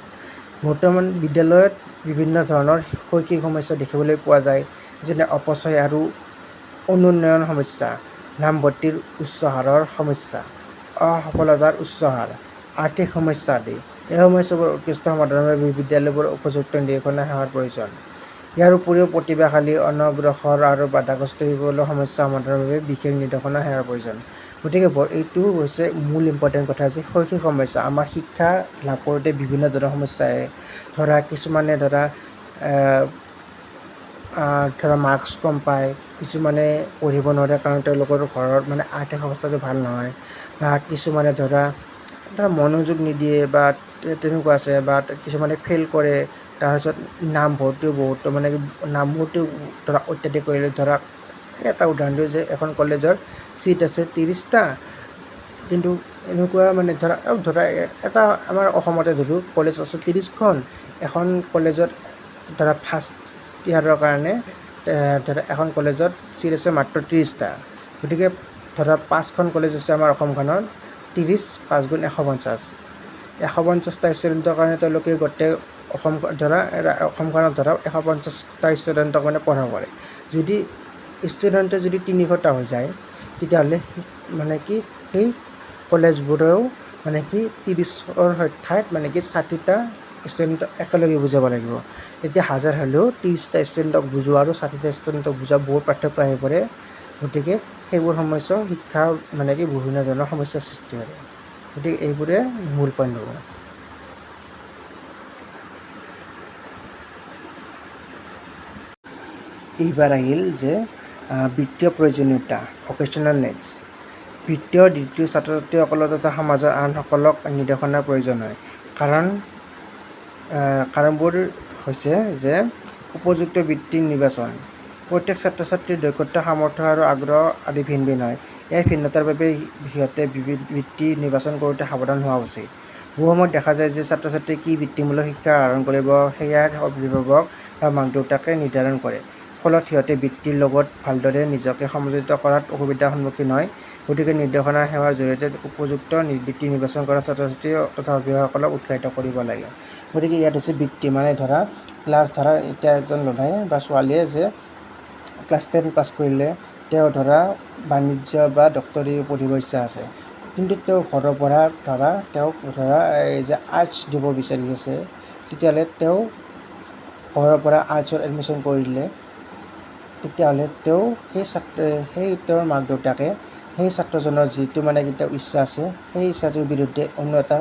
বৰ্তমান বিদ্যালয়ত বিভিন্ন ধৰণৰ শৈক্ষিক সমস্যা দেখিবলৈ পোৱা যায়, যেনে অপচয় আৰু অনুন্নয়ন সমস্যা, নামভৰ্তিৰ উচ্চ হাৰৰ সমস্যা, অসফলতাৰ উচ্চ হাৰ, আৰ্থিক সমস্যা আদি। এই সমস্যাবোৰ উৎকৃষ্ট সমাধানৰ বাবে বিদ্যালয়বোৰৰ উপযুক্ত নিৰ্দেশনা সেৱাৰ প্ৰয়োজন। ইয়াৰ উপৰিও প্ৰতিভাশালী, অনগ্ৰসৰ আৰু বাধাগ্ৰস্ত শিশুসকলৰ সমস্যা সমাধানৰ বাবে বিশেষ নিৰ্দেশনা সেৱাৰ প্ৰয়োজন। গতিকে এইটো হৈছে মূল ইম্পৰ্টেণ্ট কথা যে শৈক্ষিক সমস্যা। আমাৰ শিক্ষা লাভ কৰোঁতে বিভিন্ন ধৰণৰ সমস্যা আহে। ধৰা কিছুমানে মাৰ্কছ কম পায়, কিছুমানে পঢ়িব নোৱাৰে কাৰণ তেওঁলোকৰ ঘৰত আৰ্থিক অৱস্থাটো ভাল নহয়, বা কিছুমানে ধৰা মনোযোগ নিদিয়ে বা তেনেকুৱা আছে, বা কিছুমানে ফেইল কৰে। তাৰপিছত নামভৰ্তিও নামভৰ্তিও অত্যাধিক কৰিলে। ধৰা এটা উদাহৰণ দিওঁ যে এখন কলেজৰ ছিট আছে 30টা, কিন্তু এনেকুৱা ধৰা এটা আমাৰ অসমতে ধৰোঁ কলেজ আছে 30খন, এখন কলেজত ধৰা ফাৰ্ষ্ট ইয়াৰৰ কাৰণে ধৰা এখন কলেজত ছিট আছে মাত্ৰ 30টা। গতিকে ধৰা 5খন কলেজ আছে আমাৰ অসমখনত, 30 5 × 150, 150টা ষ্টুডেণ্টৰ কাৰণে তেওঁলোকে গোটেই অসমখনত 150টা ষ্টুডেণ্টক পঢ়াব পাৰে। যদি ষ্টুডেণ্টে 300টা হৈ যায় তেতিয়াহ'লে সেই কলেজবোৰেও 30ৰ ঠাইত 60টা ষ্টুডেণ্টক একেলগে বুজাব লাগিব। এতিয়া 1000 হ'লেও 30টা ষ্টুডেণ্টক বুজোৱা আৰু 60টা ষ্টুডেণ্টক বুজোৱা বহুত পাৰ্থক্য আহি পৰে। গতিকে সেইবোৰ সমস্যাও শিক্ষা বিভিন্ন ধৰণৰ সমস্যাৰ সৃষ্টি কৰে। গতিকে এইবোৰে মূল পইণ্ট হ'ব। এইবাৰ আহিল যে বিত্তীয় প্ৰয়োজনীয়তা, ভকেশ্যনেল নেডছ। বিত্তীয় দিশটো ছাত্ৰ ছাত্ৰীসকলৰ তথা সমাজৰ আন সকলক নিৰ্দেশনাৰ প্ৰয়োজন হয়। কাৰণবোৰ হৈছে যে উপযুক্ত বৃত্তি নিৰ্বাচন। প্ৰত্যেক ছাত্ৰ ছাত্ৰীৰ দক্ষতা, সামৰ্থ্য আৰু আগ্ৰহ আদি ভিন ভিন হয়। এই ভিন্নতাৰ বাবে সিহঁতে বৃত্তি নিৰ্বাচন কৰোঁতে সাৱধান হোৱা উচিত। বহু সময়ত দেখা যায় যে ছাত্ৰ ছাত্ৰীয়ে কি বৃত্তিমূলক শিক্ষা আহৰণ কৰিব সেয়া অভিভাৱক বা মাক দেউতাকে নিৰ্ধাৰণ কৰে। ফলত সিহঁতে বৃত্তিৰ লগত ভালদৰে নিজকে সংযোজিত কৰাত অসুবিধাৰ সন্মুখীন হয়। গতিকে নিৰ্দেশনা সেৱাৰ জৰিয়তে উপযুক্ত বৃত্তি নিৰ্বাচন কৰা ছাত্ৰ-ছাত্ৰী তথা অভিভাৱকসকলক উৎসাহিত কৰিব লাগে। গতিকে ইয়াত হৈছে বৃত্তি, মানে ধৰা ক্লাছ ধৰা এতিয়া এজন ল'ৰাই বা ছোৱালীয়ে যে ক্লাছ 10 পাছ কৰিলে, তেওঁ ধৰা বাণিজ্য বা ডক্টৰী পঢ়িব ইচ্ছা আছে, কিন্তু তেওঁ ঘৰৰ পৰা তেওঁক এই যে আৰ্টছ দিব বিচাৰি আছে, তেতিয়াহ'লে তেওঁ ঘৰৰ পৰা আৰ্টছত এডমিশ্যন কৰিলে, তেতিয়াহ'লে তেওঁ সেই তেওঁৰ মাক দেউতাকে সেই ছাত্ৰজনৰ যিটো মানে কি তেওঁৰ ইচ্ছা আছে, সেই ইচ্ছাটোৰ বিৰুদ্ধে অন্য এটা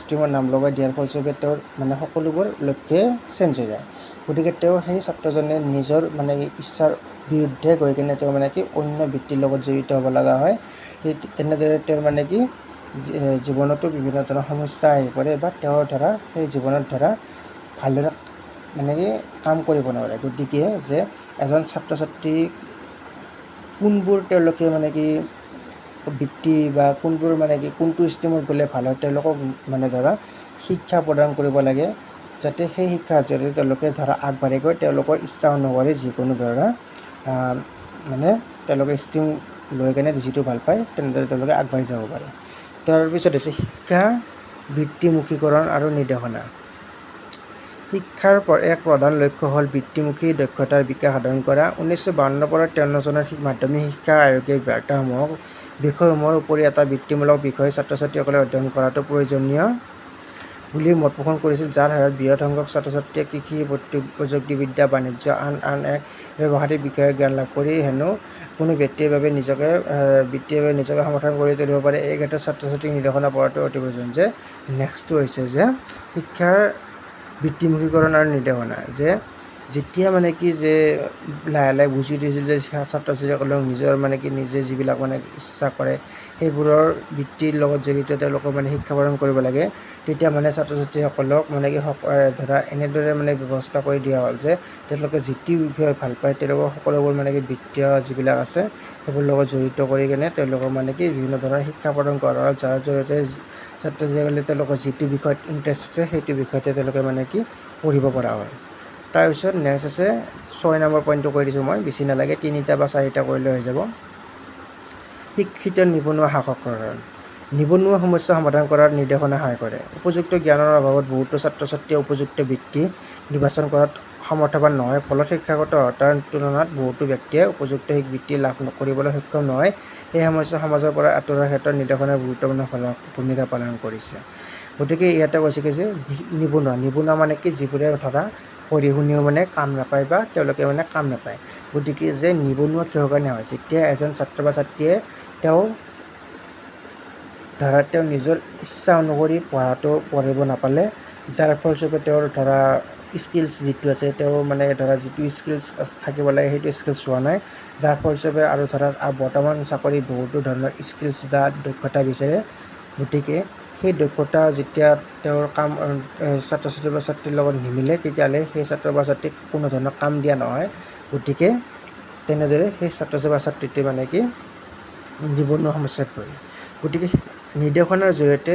ষ্ট্ৰীমৰ নাম লগাই দিয়াৰ ফলস্বৰূপে তেওঁৰ মানে সকলোবোৰ লক্ষ্যে চেঞ্জ হৈ যায়। গতিকে তেওঁ সেই ছাত্ৰজনে নিজৰ ইচ্ছাৰ বিৰুদ্ধে গৈ কিনে তেওঁ অন্য বৃত্তিৰ লগত জড়িত হ'ব লগা হয়। তেনেদৰে তেওঁৰ জীৱনতো বিভিন্ন ধৰণৰ সমস্যা আহি পৰে, বা তেওঁৰ সেই জীৱনত ভালদৰে কাম কৰিব নোৱাৰে। গতিকে যে এজন ছাত্ৰ ছাত্ৰী কোনবোৰ তেওঁলোকে বৃত্তি বা কোনবোৰ কোনটো ষ্ট্ৰীমত গ'লে ভাল হয়, তেওঁলোকক শিক্ষা প্ৰদান কৰিব লাগে, যাতে সেই শিক্ষাৰ জৰিয়তে তেওঁলোকে আগবাঢ়ি গৈ তেওঁলোকৰ ইচ্ছা অনুসৰি যিকোনো তেওঁলোকে ষ্ট্ৰীম লৈ কেনে যিটো ভাল পায় তেনেদৰে তেওঁলোকে আগবাঢ়ি যাব পাৰে। তাৰপিছত হৈছে শিক্ষা বৃত্তিমুখীকৰণ আৰু নিৰ্দেশনা। শিক্ষাৰ এক প্ৰধান লক্ষ্য হ'ল বৃত্তিমুখী দক্ষতাৰ বিকাশ সাধন কৰা। 1952 পৰা 53 চনত মাধ্যমিক শিক্ষা আয়োগে বিষয়সমূহৰ উপৰি এটা বৃত্তিমূলক বিষয় ছাত্ৰ-ছাত্ৰীসকলে অধ্যয়ন কৰাটো প্ৰয়োজনীয় বুলি মত পোষণ কৰিছিল, যাৰ সহায়ত বৃহৎ সংখ্যক ছাত্ৰ-ছাত্ৰীয়ে কৃষি, প্ৰযুক্তিবিদ্যা, বাণিজ্য, আন এক ব্যৱহাৰিক বিষয়ৰ জ্ঞান লাভ কৰি হেনো কোনো বৃত্তিৰ বাবে নিজকে সমৰ্থন কৰি তুলিব পাৰে। এই ক্ষেত্ৰত ছাত্ৰ-ছাত্ৰীক নিৰ্দেশনা পঢ়াটো অতি প্ৰয়োজন। যে নেক্সটটো হৈছে যে শিক্ষাৰ বৃত্তিমুখীকৰণ আৰু নিৰ্দেশনা। যে যেতিয়া যে লাহে লাহে বুজি উঠিছিল যে ছাত্ৰ-ছাত্ৰীসকলক নিজৰ নিজে যিবিলাক ইচ্ছা কৰে সেইবোৰৰ বৃত্তিৰ লগত জড়িত তেওঁলোকক শিক্ষা প্ৰদান কৰিব লাগে, তেতিয়া ছাত্ৰ-ছাত্ৰীসকলক এনেদৰে ব্যৱস্থা কৰি দিয়া হ'ল যে তেওঁলোকে যিটো বিষয় ভাল পায় তেওঁলোকৰ সকলোবোৰ বৃত্তীয় যিবিলাক আছে সেইবোৰ লগত জড়িত কৰি কিনে তেওঁলোকক বিভিন্ন ধৰণৰ শিক্ষা প্ৰদান কৰা হ'ল, যাৰ জৰিয়তে ছাত্ৰ-ছাত্ৰীসকলে তেওঁলোকৰ যিটো বিষয়ত ইণ্টাৰেষ্ট আছে সেইটো বিষয়তে তেওঁলোকে পঢ়িব পৰা হ'ল। তাৰপিছত নেক্সট আছে 6 নম্বৰ পইণ্টটো কৈ দিছোঁ মই, বেছি নালাগে, 3টা বা 4টা কৰিলে হৈ যাব। শিক্ষিত নিবনুৱা হ্ৰাসকৰণ। নিবনুৱা সমস্যা সমাধান কৰাত নিৰ্দেশনা সহায় কৰে। উপযুক্ত জ্ঞানৰ অভাৱত বহুতো ছাত্ৰ-ছাত্ৰীয়ে উপযুক্ত বৃত্তি নিৰ্বাচন কৰাত সমৰ্থবান নহয়, ফলত শিক্ষাগত অৰ্হতাৰ তুলনাত বহুতো ব্যক্তিয়ে উপযুক্ত বৃত্তি লাভ কৰিবলৈ সক্ষম নহয়। এই সমস্যা সমাজৰ পৰা আঁতৰোৱাৰ ক্ষেত্ৰত নিৰ্দেশনাই গুৰুত্বপূৰ্ণ ভূমিকা পালন কৰিছে। গতিকে ইয়াতে কৈছে কি যে নিবনুৱা যিবোৰে পঢ়ি শুনিও কাম নাপায় বা তেওঁলোকে কাম নাপায়। গতিকে যে নিবনুৱা কিহৰ কাৰণে হয়, যেতিয়া এজন ছাত্ৰ বা ছাত্ৰীয়ে তেওঁ নিজৰ ইচ্ছা অনুসৰি পঢ়িব নাপালে, যাৰ ফলস্বৰূপে তেওঁৰ স্কিলছ যিটো আছে, তেওঁ যিটো স্কিলছ থাকিব লাগে সেইটো স্কিলছ হোৱা নাই, যাৰ ফলস্বৰূপে আৰু বৰ্তমান চাকৰিত বহুতো ধৰণৰ স্কিলছ বা দক্ষতা বিচাৰে। গতিকে সেই দক্ষতা যেতিয়া তেওঁৰ ছাত্ৰ-ছাত্ৰী বা ছাত্ৰীৰ লগত নিমিলে, তেতিয়াহ'লে সেই ছাত্ৰ বা ছাত্ৰীক কোনো ধৰণৰ কাম দিয়া নহয়। গতিকে তেনেদৰে সেই ছাত্ৰ বা ছাত্ৰীটোৱে নিবনুৱা সমস্যাত পৰে। গতিকে নিৰ্দেশনাৰ জৰিয়তে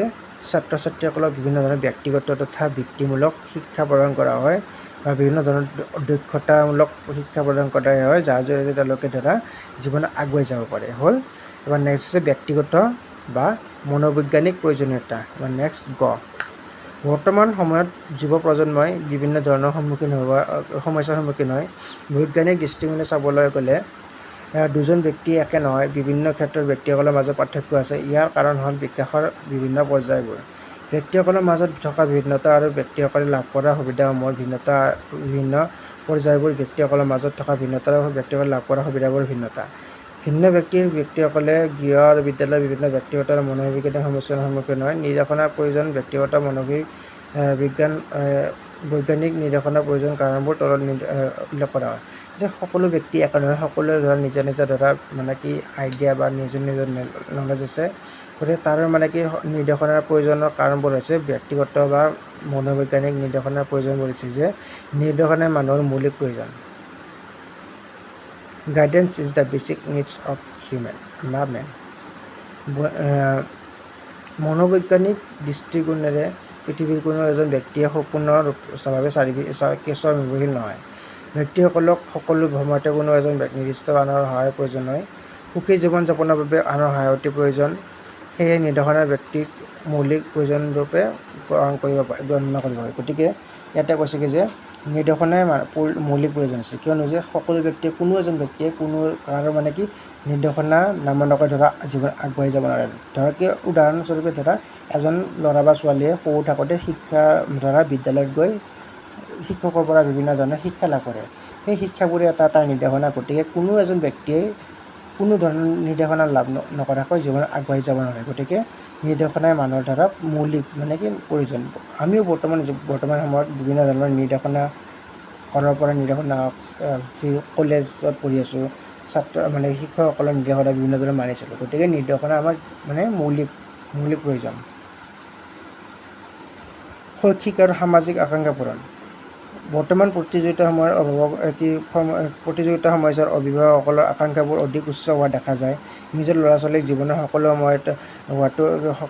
ছাত্ৰ-ছাত্ৰীসকলক বিভিন্ন ধৰণৰ ব্যক্তিগত তথা বৃত্তিমূলক শিক্ষা প্ৰদান কৰা হয় বা বিভিন্ন ধৰণৰ দক্ষতামূলক শিক্ষা প্ৰদান কৰা হয়, যাৰ জৰিয়তে তেওঁলোকে জীৱনত আগুৱাই যাব পাৰে। এবাৰ নেক্সট হৈছে ব্যক্তিগত বা মনোবৈজ্ঞানিক প্ৰয়োজনীয়তা। এবাৰ নেক্সট বৰ্তমান সময়ত যুৱ প্ৰজন্মই বিভিন্ন ধৰণৰ সমস্যাৰ সন্মুখীন হয়। বৈজ্ঞানিক দৃষ্টিকোণে চাবলৈ গ'লে দুজন ব্যক্তি একে নহয়, বিভিন্ন ক্ষেত্ৰত ব্যক্তিসকলৰ মাজত পাৰ্থক্য আছে। ইয়াৰ কাৰণ হ'ল বিকাশৰ বিভিন্ন পৰ্যায়বোৰ, ব্যক্তিসকলৰ মাজত থকা ভিন্নতা আৰু ব্যক্তিসকলে লাভ কৰা সুবিধাসমূহৰ বিভিন্ন পৰ্যায়বোৰ। ব্যক্তিসকলৰ মাজত থকা ভিন্নতা আৰু ব্যক্তিসকলে লাভ কৰা সুবিধাবোৰৰ ভিন্নতা। ভিন্ন ব্যক্তিসকলে গৃহ আৰু বিদ্যালয়ৰ বিভিন্ন ব্যক্তিগত আৰু মনোবৈজ্ঞানিক সমস্যাৰ সন্মুখীন হয়। নিৰ্দেশনাৰ প্ৰয়োজন। ব্যক্তিগত বৈজ্ঞানিক নিৰ্দেশনাৰ প্ৰয়োজন কাৰণবোৰ তলত উল্লেখ কৰা হয়। যে সকলো ব্যক্তি একে নহয়, সকলোৰে নিজা নিজা আইডিয়া বা নিজৰ নলেজ আছে। গতিকে তাৰ নিৰ্দেশনাৰ প্ৰয়োজনৰ কাৰণবোৰ হৈছে ব্যক্তিগত বা মনোবৈজ্ঞানিক নিৰ্দেশনাৰ প্ৰয়োজনবোৰ হৈছে যে নিৰ্দেশনাই মানুহৰ মৌলিক প্ৰয়োজন। Guidance is the basic needs of men. মনোবৈজ্ঞানিক দৃষ্টিকোণেৰে পৃথিৱীৰ কোনো এজন ব্যক্তিয়ে সম্পূৰ্ণভাৱে কেঁচুৱা নিৰ্ভৰশীল নহয়। ব্যক্তিসকলক সকলো সময়তে কোনো এজন নিৰ্দিষ্ট আনৰ সহায়ৰ প্ৰয়োজন হয়। সুখী জীৱন যাপনৰ বাবে আনৰ সহায় অতি প্ৰয়োজন। সেয়ে নিৰ্দেশনা ব্যক্তিক মৌলিক প্ৰয়োজনৰূপে গণনা কৰিব পাৰি। গতিকে ইয়াতে কৈছে কি যে নিৰ্দেশনাই মৌলিক প্ৰয়োজন আছে, কিয়নো যে সকলো ব্যক্তিয়ে কোনো এজন ব্যক্তিয়ে কোনো কাৰো মানে কি নিৰ্দেশনা নামানাকৈ ধৰা জীৱন আগবাঢ়ি যাব নোৱাৰে। ধৰা কি উদাহৰণস্বৰূপে ধৰা এজন ল'ৰা বা ছোৱালীয়ে সৰু থাকোঁতে ধৰা বিদ্যালয়ত গৈ শিক্ষকৰ পৰা বিভিন্ন ধৰণৰ শিক্ষা লাভ কৰে। সেই শিক্ষাবোৰে এটা নিৰ্দেশনা। গতিকে কোনো এজন ব্যক্তিয়ে কোনো ধৰণৰ নিৰ্দেশনা লাভ নকৰাকৈ জীৱনত আগবাঢ়ি যাব নোৱাৰে। গতিকে নিৰ্দেশনাই মানুহৰ ধৰা মৌলিক মানে কি প্ৰয়োজন। আমিও বৰ্তমান সময়ত বিভিন্ন ধৰণৰ নিৰ্দেশনা, ঘৰৰ পৰা নিৰ্দেশনা, যি কলেজত পঢ়ি আছোঁ মানে শিক্ষকসকলৰ নিৰ্দেশনা বিভিন্ন ধৰণৰ মানিছিলোঁ। গতিকে নিৰ্দেশনা আমাৰ মানে মৌলিক প্ৰয়োজন। শৈক্ষিক আৰু সামাজিক আকাংক্ষা পূৰণ। বৰ্তমান প্ৰতিযোগিতা সময়ছোৱাত অভিভাৱকসকলৰ আকাংক্ষাবোৰ অধিক উচ্চ হোৱা দেখা যায়। নিজৰ ল'ৰা ছোৱালীক জীৱনৰ সকলো সময়ত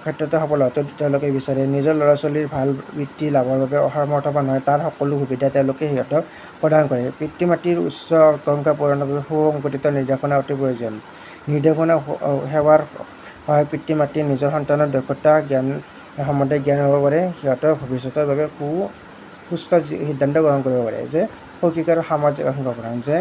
ক্ষেত্ৰতে সফল হোৱাটো তেওঁলোকে বিচাৰে। নিজৰ ল'ৰা ছোৱালীৰ ভাল বৃত্তি লাভৰ বাবে সমৰ্থবান হয়, তাৰ সকলো সুবিধা তেওঁলোকে সিহঁতক প্ৰদান কৰে। পিতৃ মাতৃৰ উচ্চ আকাংক্ষা পূৰণৰ বাবে সুসংগঠিত নিৰ্দেশনা অতি প্ৰয়োজন। নিৰ্দেশনা সেৱাৰ সহায়ত পিতৃ মাতৃয়ে নিজৰ সন্তানৰ দক্ষতা সম্বন্ধে জ্ঞান হ'ব পাৰে, সিহঁতৰ ভৱিষ্যতৰ বাবে সুস্থ সিদ্ধান্ত গ্ৰহণ কৰিব পাৰে। যে শৈক্ষিক আৰু সামাজিক আকাংক্ষা পূৰণ, যে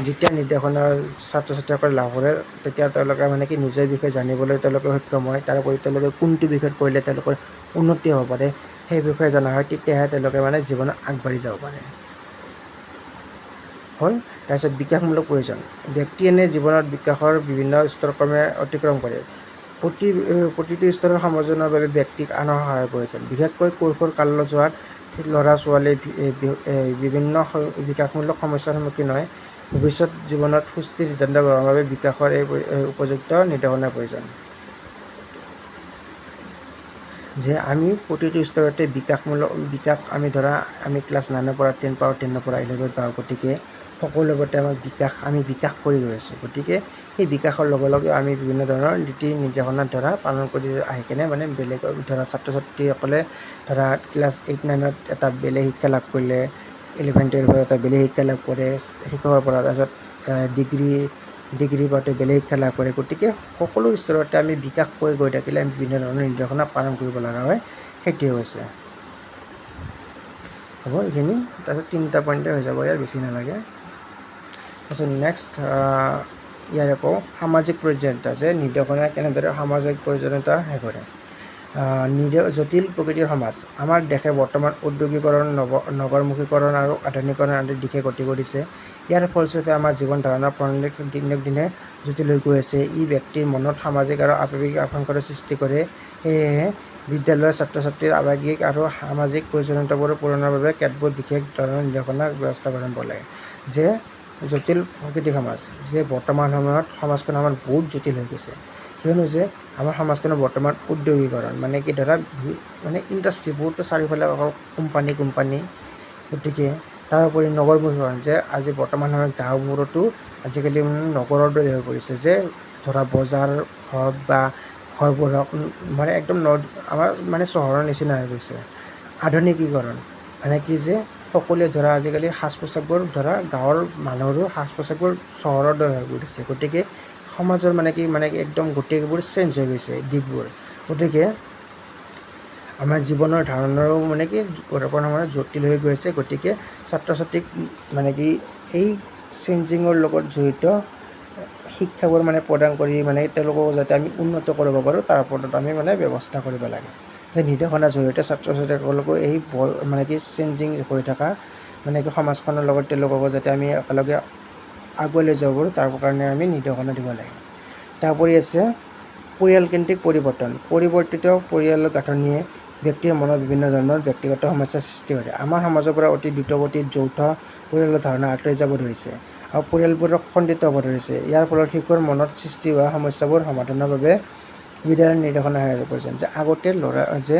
যেতিয়া নিৰ্দেশনা ছাত্ৰ ছাত্ৰীসকলে লাভ কৰে তেতিয়া তেওঁলোকে মানে কি নিজৰ বিষয়ে জানিবলৈ তেওঁলোকে সক্ষম হয়। তাৰোপৰি তেওঁলোকে কোনটো বিষয়ত কৰিলে তেওঁলোকৰ উন্নতি হ'ব পাৰে সেই বিষয়ে জনা হয়, তেতিয়াহে তেওঁলোকে মানে জীৱনত আগবাঢ়ি যাব পাৰে। হ'ল তাৰপিছত বিকাশমূলক প্ৰয়োজন। ব্যক্তি এনে জীৱনত বিকাশৰ বিভিন্ন স্তৰক্ৰমে অতিক্ৰম কৰে। প্ৰতিটো স্তৰৰ সমাজনৰ বাবে ব্যক্তিক আনৰ সহায়ৰ প্ৰয়োজন। বিশেষকৈ কৈশোৰ কালছোৱাত ল'ৰা ছোৱালীয়ে বিভিন্ন বিকাশমূলক সমস্যাৰ সন্মুখীন হয়। ভৱিষ্যত জীৱনত সুস্থিৰ সিদ্ধান্ত গ্ৰহণৰ বাবে বিকাশৰ এই উপযুক্ত নিৰ্দেশনাৰ প্ৰয়োজন। যে আমি প্ৰতিটো স্তৰতে বিকাশ আমি ক্লাছ 9ৰ পৰা 10 পাওঁ, 10ৰ পৰা 11 পাওঁ। গতিকে সকলোতে আমি বিকাশ কৰি গৈ আছোঁ। গতিকে সেই বিকাশৰ লগে লগে আমি বিভিন্ন ধৰণৰ নীতি নিৰ্দেশনা ধৰা পালন কৰি আহি কেনে মানে বেলেগ ধৰা ছাত্ৰ ছাত্ৰীসকলে ধৰা ক্লাছ 8, 9ত এটা বেলেগ শিক্ষা লাভ কৰিলে, 11, 12ত এটা বেলেগ শিক্ষা লাভ কৰে শিক্ষকৰ পৰা, তাৰপিছত ডিগ্ৰী পাওঁতে বেলেগ শিক্ষা লাভ কৰে। গতিকে সকলো স্তৰতে আমি বিকাশ কৰি গৈ থাকিলে আমি বিভিন্ন ধৰণৰ নিৰ্দেশনা পালন কৰিব লগা হয়। সেইটোৱে হৈছে হ'ব এইখিনি। তাৰপিছত 3টা পইণ্টে হৈ যাব, ইয়াৰ বেছি নালাগে। তাৰপিছত নেক্সট ইয়াৰে কওঁ সামাজিক প্ৰয়োজনীয়তা, যে নিৰ্দেশনা কেনেদৰে সামাজিক প্ৰয়োজনীয়তা শেষ কৰে। জটিল প্ৰকৃতিৰ সমাজ। আমাৰ দেশে বৰ্তমান ঔদ্যোগিকৰণ, নগৰমুখীকৰণ আৰু আধুনিকীকৰণ আদিৰ দিশে গতি কৰিছে। ইয়াৰ ফলস্বৰূপে আমাৰ জীৱন ধাৰণা প্ৰণালী দিনক দিনে জটিল হৈ গৈ আছে। ই ব্যক্তিৰ মনত সামাজিক আৰু আৱেগিক আকাংক্ষাৰ সৃষ্টি কৰে। সেয়েহে বিদ্যালয়ৰ ছাত্ৰ ছাত্ৰীৰ আৱেগিক আৰু সামাজিক প্ৰয়োজনীয়তাবোৰ পূৰণৰ বাবে কেতবোৰ বিশেষ ধৰণৰ নিৰ্দেশনা ব্যৱস্থা কৰিব লাগে। যে জটিল প্ৰকৃতিৰ সমাজ, যে বৰ্তমান সময়ত সমাজখন আমাৰ বহুত জটিল হৈ গৈছে। কিয়নো যে আমাৰ সমাজখনৰ বৰ্তমান উদ্যোগীকৰণ মানে কি ধৰা মানে ইণ্ডাষ্ট্ৰী বহুতো চাৰিওফালে অকল কোম্পানী। গতিকে তাৰোপৰি নগৰমুখীকৰণ, যে আজি বৰ্তমান সময়ত গাঁওবোৰতো আজিকালি নগৰৰ দৰে হৈ পৰিছে। যে ধৰা বজাৰ হওক বা ঘৰবোৰ হওক মানে একদম আমাৰ মানে চহৰৰ নিচিনা হৈ গৈছে। আধুনিকীকৰণ মানে কি যে সকলোৱে ধৰা আজিকালি সাজ পোছাকবোৰ ধৰা গাঁৱৰ মানুহৰো সাজ পোছাকবোৰ চহৰৰ দৰে হৈ পৰিছে। গতিকে সমাজৰ মানে কি একদম গোটেইবোৰ চেঞ্জ হৈ গৈছে দিশবোৰ। গতিকে আমাৰ জীৱনৰ ধাৰণাৰো মানে কি বৰ্তমান সময়ত জটিল হৈ গৈছে। গতিকে ছাত্ৰ ছাত্ৰীক মানে কি এই চেঞ্জিঙৰ লগত জড়িত শিক্ষাবোৰ মানে প্ৰদান কৰি মানে তেওঁলোকক যাতে আমি উন্নত কৰিব পাৰোঁ তাৰ ওপৰত আমি মানে ব্যৱস্থা কৰিব লাগে। যে নিৰ্দেশনাৰ জৰিয়তে ছাত্ৰ ছাত্ৰীসকলকো এই মানে কি চেঞ্জিং হৈ থকা মানে কি সমাজখনৰ লগত তেওঁলোককো যাতে আমি একেলগে আগুৱাই লৈ যাব পাৰোঁ তাৰ কাৰণে আমি নিৰ্দেশনা দিব লাগে। তাৰোপৰি আছে পৰিয়ালকেন্দ্ৰিক পৰিৱৰ্তন। পৰিৱৰ্তিত পৰিয়ালৰ গাঁথনিয়ে ব্যক্তিৰ মনত বিভিন্ন ধৰণৰ ব্যক্তিগত সমস্যাৰ সৃষ্টি কৰে। আমাৰ সমাজৰ পৰা অতি দ্ৰুতগতিত যৌথ পৰিয়ালৰ ধাৰণা আঁতৰি যাব ধৰিছে আৰু পৰিয়ালবোৰ খণ্ডিত হ'ব ধৰিছে। ইয়াৰ ফলত শিশুৰ মনত সৃষ্টি হোৱা সমস্যাবোৰ সমাধানৰ বাবে বিদ্যালয়ৰ নিৰ্দেশনা সহায়ৰ প্ৰয়োজন। যে আগতে যে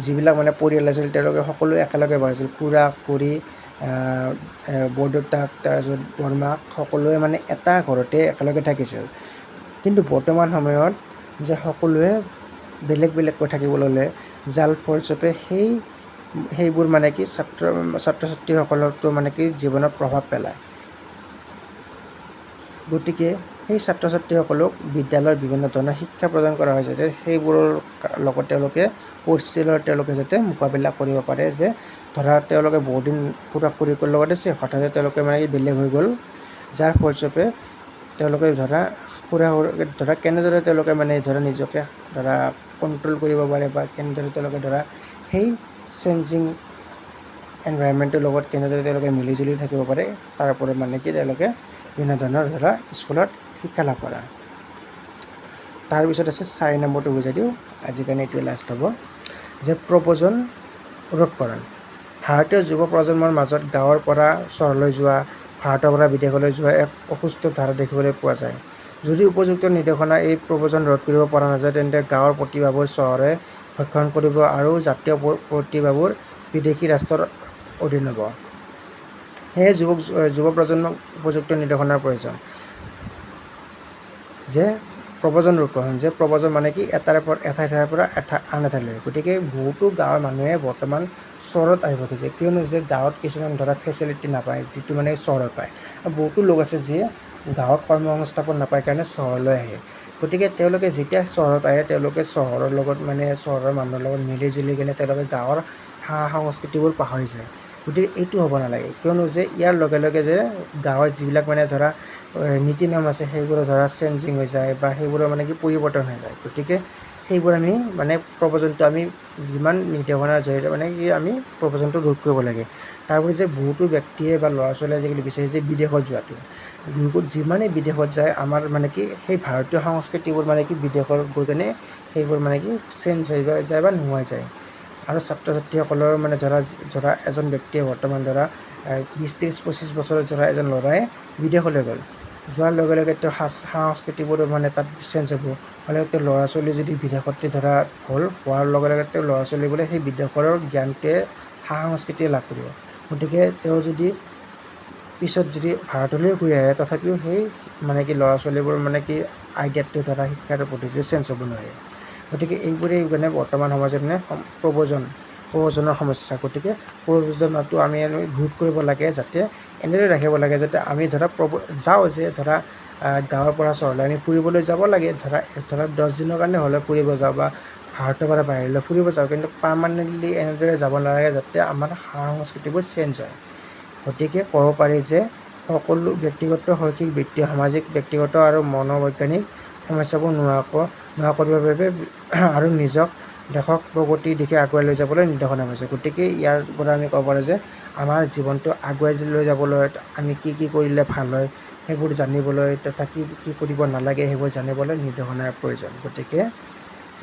যিবিলাক মানে পৰিয়াল আছিল তেওঁলোকে সকলো একেলগে বাঢ়িছিল। খুৰা খুৰী, বৰদেউতাক, তাৰপিছত বৰমাক সকলোৱে মানে এটা ঘৰতে একেলগে থাকিছিল। কিন্তু বৰ্তমান সময়ত যে সকলোৱে বেলেগ বেলেগকৈ থাকিবলৈ ল'লে, যাৰ ফলস্বৰূপে সেইবোৰ মানে কি ছাত্ৰ ছাত্ৰীসকলকতো মানে কি জীৱনত প্ৰভাৱ পেলায়। গতিকে সেই ছাত্ৰ ছাত্ৰীসকলক বিদ্যালয়ত বিভিন্ন ধৰণৰ শিক্ষা প্ৰদান কৰা হয় যাতে সেইবোৰৰ লগত তেওঁলোকে যাতে মোকাবিলা কৰিব পাৰে, যে ধৰা তেওঁলোকে বহুদিন খুৰা খুৰীকৰ লগত আছে, হঠাতে তেওঁলোকে মানে বেলেগ হৈ গ'ল, যাৰ ফলস্বৰূপে তেওঁলোকে ধৰা কেনেদৰে তেওঁলোকে মানে নিজকে কণ্ট্ৰল কৰিব পাৰে, বা কেনেদৰে তেওঁলোকে সেই চেঞ্জিং এনভাইৰনমেণ্টৰ লগত কেনেদৰে তেওঁলোকে মিলিজুলি থাকিব পাৰে, তাৰ ওপৰত মানে কি তেওঁলোকে বিভিন্ন ধৰণৰ স্কুলত শিক্ষা লাভ কৰা। তাৰপিছত আছে 4 নম্বৰটো বুজাই দিওঁ, আজিকালি এতিয়া লাষ্ট হ'ব, যে প্ৰব্ৰজন ৰোধকৰণ। ভাৰতীয় যুৱ প্ৰজন্মৰ মাজত গাঁৱৰ পৰা চহৰলৈ যোৱা, ভাৰতৰ পৰা বিদেশলৈ যোৱা এক অসুস্থ ধাৰা দেখিবলৈ পোৱা যায়। যদি উপযুক্ত নিৰ্দেশনা এই প্ৰব্ৰজন ৰোধ কৰিব পৰা নাযায়, তেন্তে গাঁৱৰ প্ৰতিভাবোৰ চহৰে ভক্ষণ কৰিব আৰু জাতীয় প্ৰতিভাবোৰ বিদেশী ৰাষ্ট্ৰৰ অধীন হ'ব। সেয়ে যুৱ প্ৰজন্মক উপযুক্ত নিৰ্দেশনাৰ প্ৰয়োজন। যে প্ৰব্ৰজন ৰোধকৰণ, যে প্ৰব্ৰজন মানে কি এটা ঠাইৰ পৰা আন এঠাইলৈ। গতিকে বহুতো গাঁৱৰ মানুহে বৰ্তমান চহৰত আহিব খুজিছে, কিয়নো যে গাঁৱত কিছুমান ফেচিলিটি নাপায়, যিটো মানে চহৰত পায়। বহুতো লোক আছে যিয়ে গাঁৱত কৰ্মসংস্থাপন নাপায় কাৰণে চহৰলৈ আহে। গতিকে তেওঁলোকে যেতিয়া চহৰত আহে, তেওঁলোকে চহৰৰ লগত চহৰৰ মানুহৰ লগত মিলি জুলি কিনে তেওঁলোকে গাঁৱৰ সংস্কৃতিবোৰ পাহৰি যায়। গতিকে এইটো হ'ব নালাগে, কিয়নো যে ইয়াৰ লগে লগে যে গাঁৱৰ যিবিলাক নীতি নিয়ম আছে, সেইবোৰ চেঞ্জিং হৈ যায়, বা সেইবোৰৰ কি পৰিৱৰ্তন হৈ যায়। গতিকে সেইবোৰ আমি প্ৰব্ৰজনটো আমি যিমান নিৰ্দেশনাৰ জৰিয়তে কি আমি প্ৰব্ৰজনটো ৰোধ কৰিব লাগে। তাৰোপৰি যে বহুতো ব্যক্তিয়ে বা ল'ৰা ছোৱালীয়ে আজিকালি বিচাৰে যে বিদেশত যোৱাটো। যিমানেই বিদেশত যায়, আমাৰ কি সেই ভাৰতীয় সংস্কৃতিবোৰ কি বিদেশত গৈ কিনে সেইবোৰ কি চেঞ্জ হৈ যায় বা নোহোৱা যায়। আৰু ছাত্ৰ ছাত্ৰীসকলৰ এজন ব্যক্তিয়ে বৰ্তমান 20-30-25 বছৰত এজন ল'ৰাই বিদেশলৈ গ'ল, যোৱাৰ লগে লগে তেওঁ সংস্কৃতিবোৰ তাত চেঞ্জ হ'ব। হ'লে তেওঁ ল'ৰা ছোৱালী যদি বিদেশতে হোৱাৰ লগে লগে তেওঁ ল'ৰা ছোৱালীবোৰে সেই বিদেশৰ জ্ঞানটোৱে সংস্কৃতিয়ে লাভ কৰিব। গতিকে তেওঁ যদি পিছত ভাৰতলৈ ঘূৰি আহে, তথাপিও সেই ল'ৰা ছোৱালীবোৰ আইডিয়াটো শিক্ষাৰ পদ্ধতিটো চেঞ্জ হ'ব নোৱাৰে। গতিকে এইবোৰেই বৰ্তমান সমাজত প্ৰব্ৰজনৰ সমস্যা। গতিকে প্ৰব্ৰজনটো আমি ৰোধ কৰিব লাগে, যাতে এনেদৰে ৰাখিব লাগে যাতে আমি যাওঁ যে গাঁৱৰ পৰা চহৰলৈ আমি ফুৰিবলৈ যাব লাগে, 10 দিনৰ কাৰণে হ'লে ফুৰিব যাওঁ, বা ভাৰতৰ পৰা বাহিৰলৈ ফুৰিব যাওঁ, কিন্তু পাৰ্মানেণ্টলি এনেদৰে যাব নালাগে যাতে আমাৰ সংস্কৃতিবোৰ চেঞ্জ হয়। গতিকে ক'ব পাৰি যে সকলো ব্যক্তিগত, শৈক্ষিক, বিত্তীয়, সামাজিক, ব্যক্তিগত আৰু মনোবৈজ্ঞানিক সমস্যাবোৰ নোহোৱা কৰিবৰ বাবে আৰু নিজক দেশক প্ৰগতিৰ দিশে আগুৱাই লৈ যাবলৈ নিৰ্দেশনা পাইছে। গতিকে ইয়াৰ পৰা আমি ক'ব পাৰোঁ যে আমাৰ জীৱনটো আগুৱাই লৈ যাবলৈ আমি কি কৰিলে ভাল হয় সেইবোৰ জানিবলৈ, তথা কি কৰিব নালাগে সেইবোৰ জানিবলৈ নিৰ্দেশনাৰ প্ৰয়োজন। গতিকে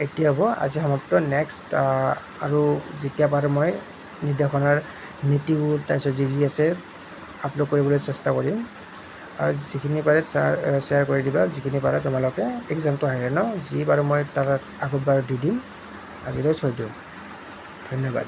এতিয়া হ'ব আজি সমাপ্ত। নেক্সট আৰু যেতিয়া পাৰোঁ মই নিৰ্দেশনাৰ নীতিবোৰ তাৰপিছত যি আছে আপলোড কৰিবলৈ চেষ্টা কৰিম। আৰু যিখিনি পাৰে শ্বেয়াৰ কৰি দিবা, যিখিনি পাৰে তোমালোকে এক্সামটো আহিলে যি পাৰোঁ মই তাৰ আগত বাৰু দি দিম। আজিলৈ থৈ দিওঁ, ধন্যবাদ।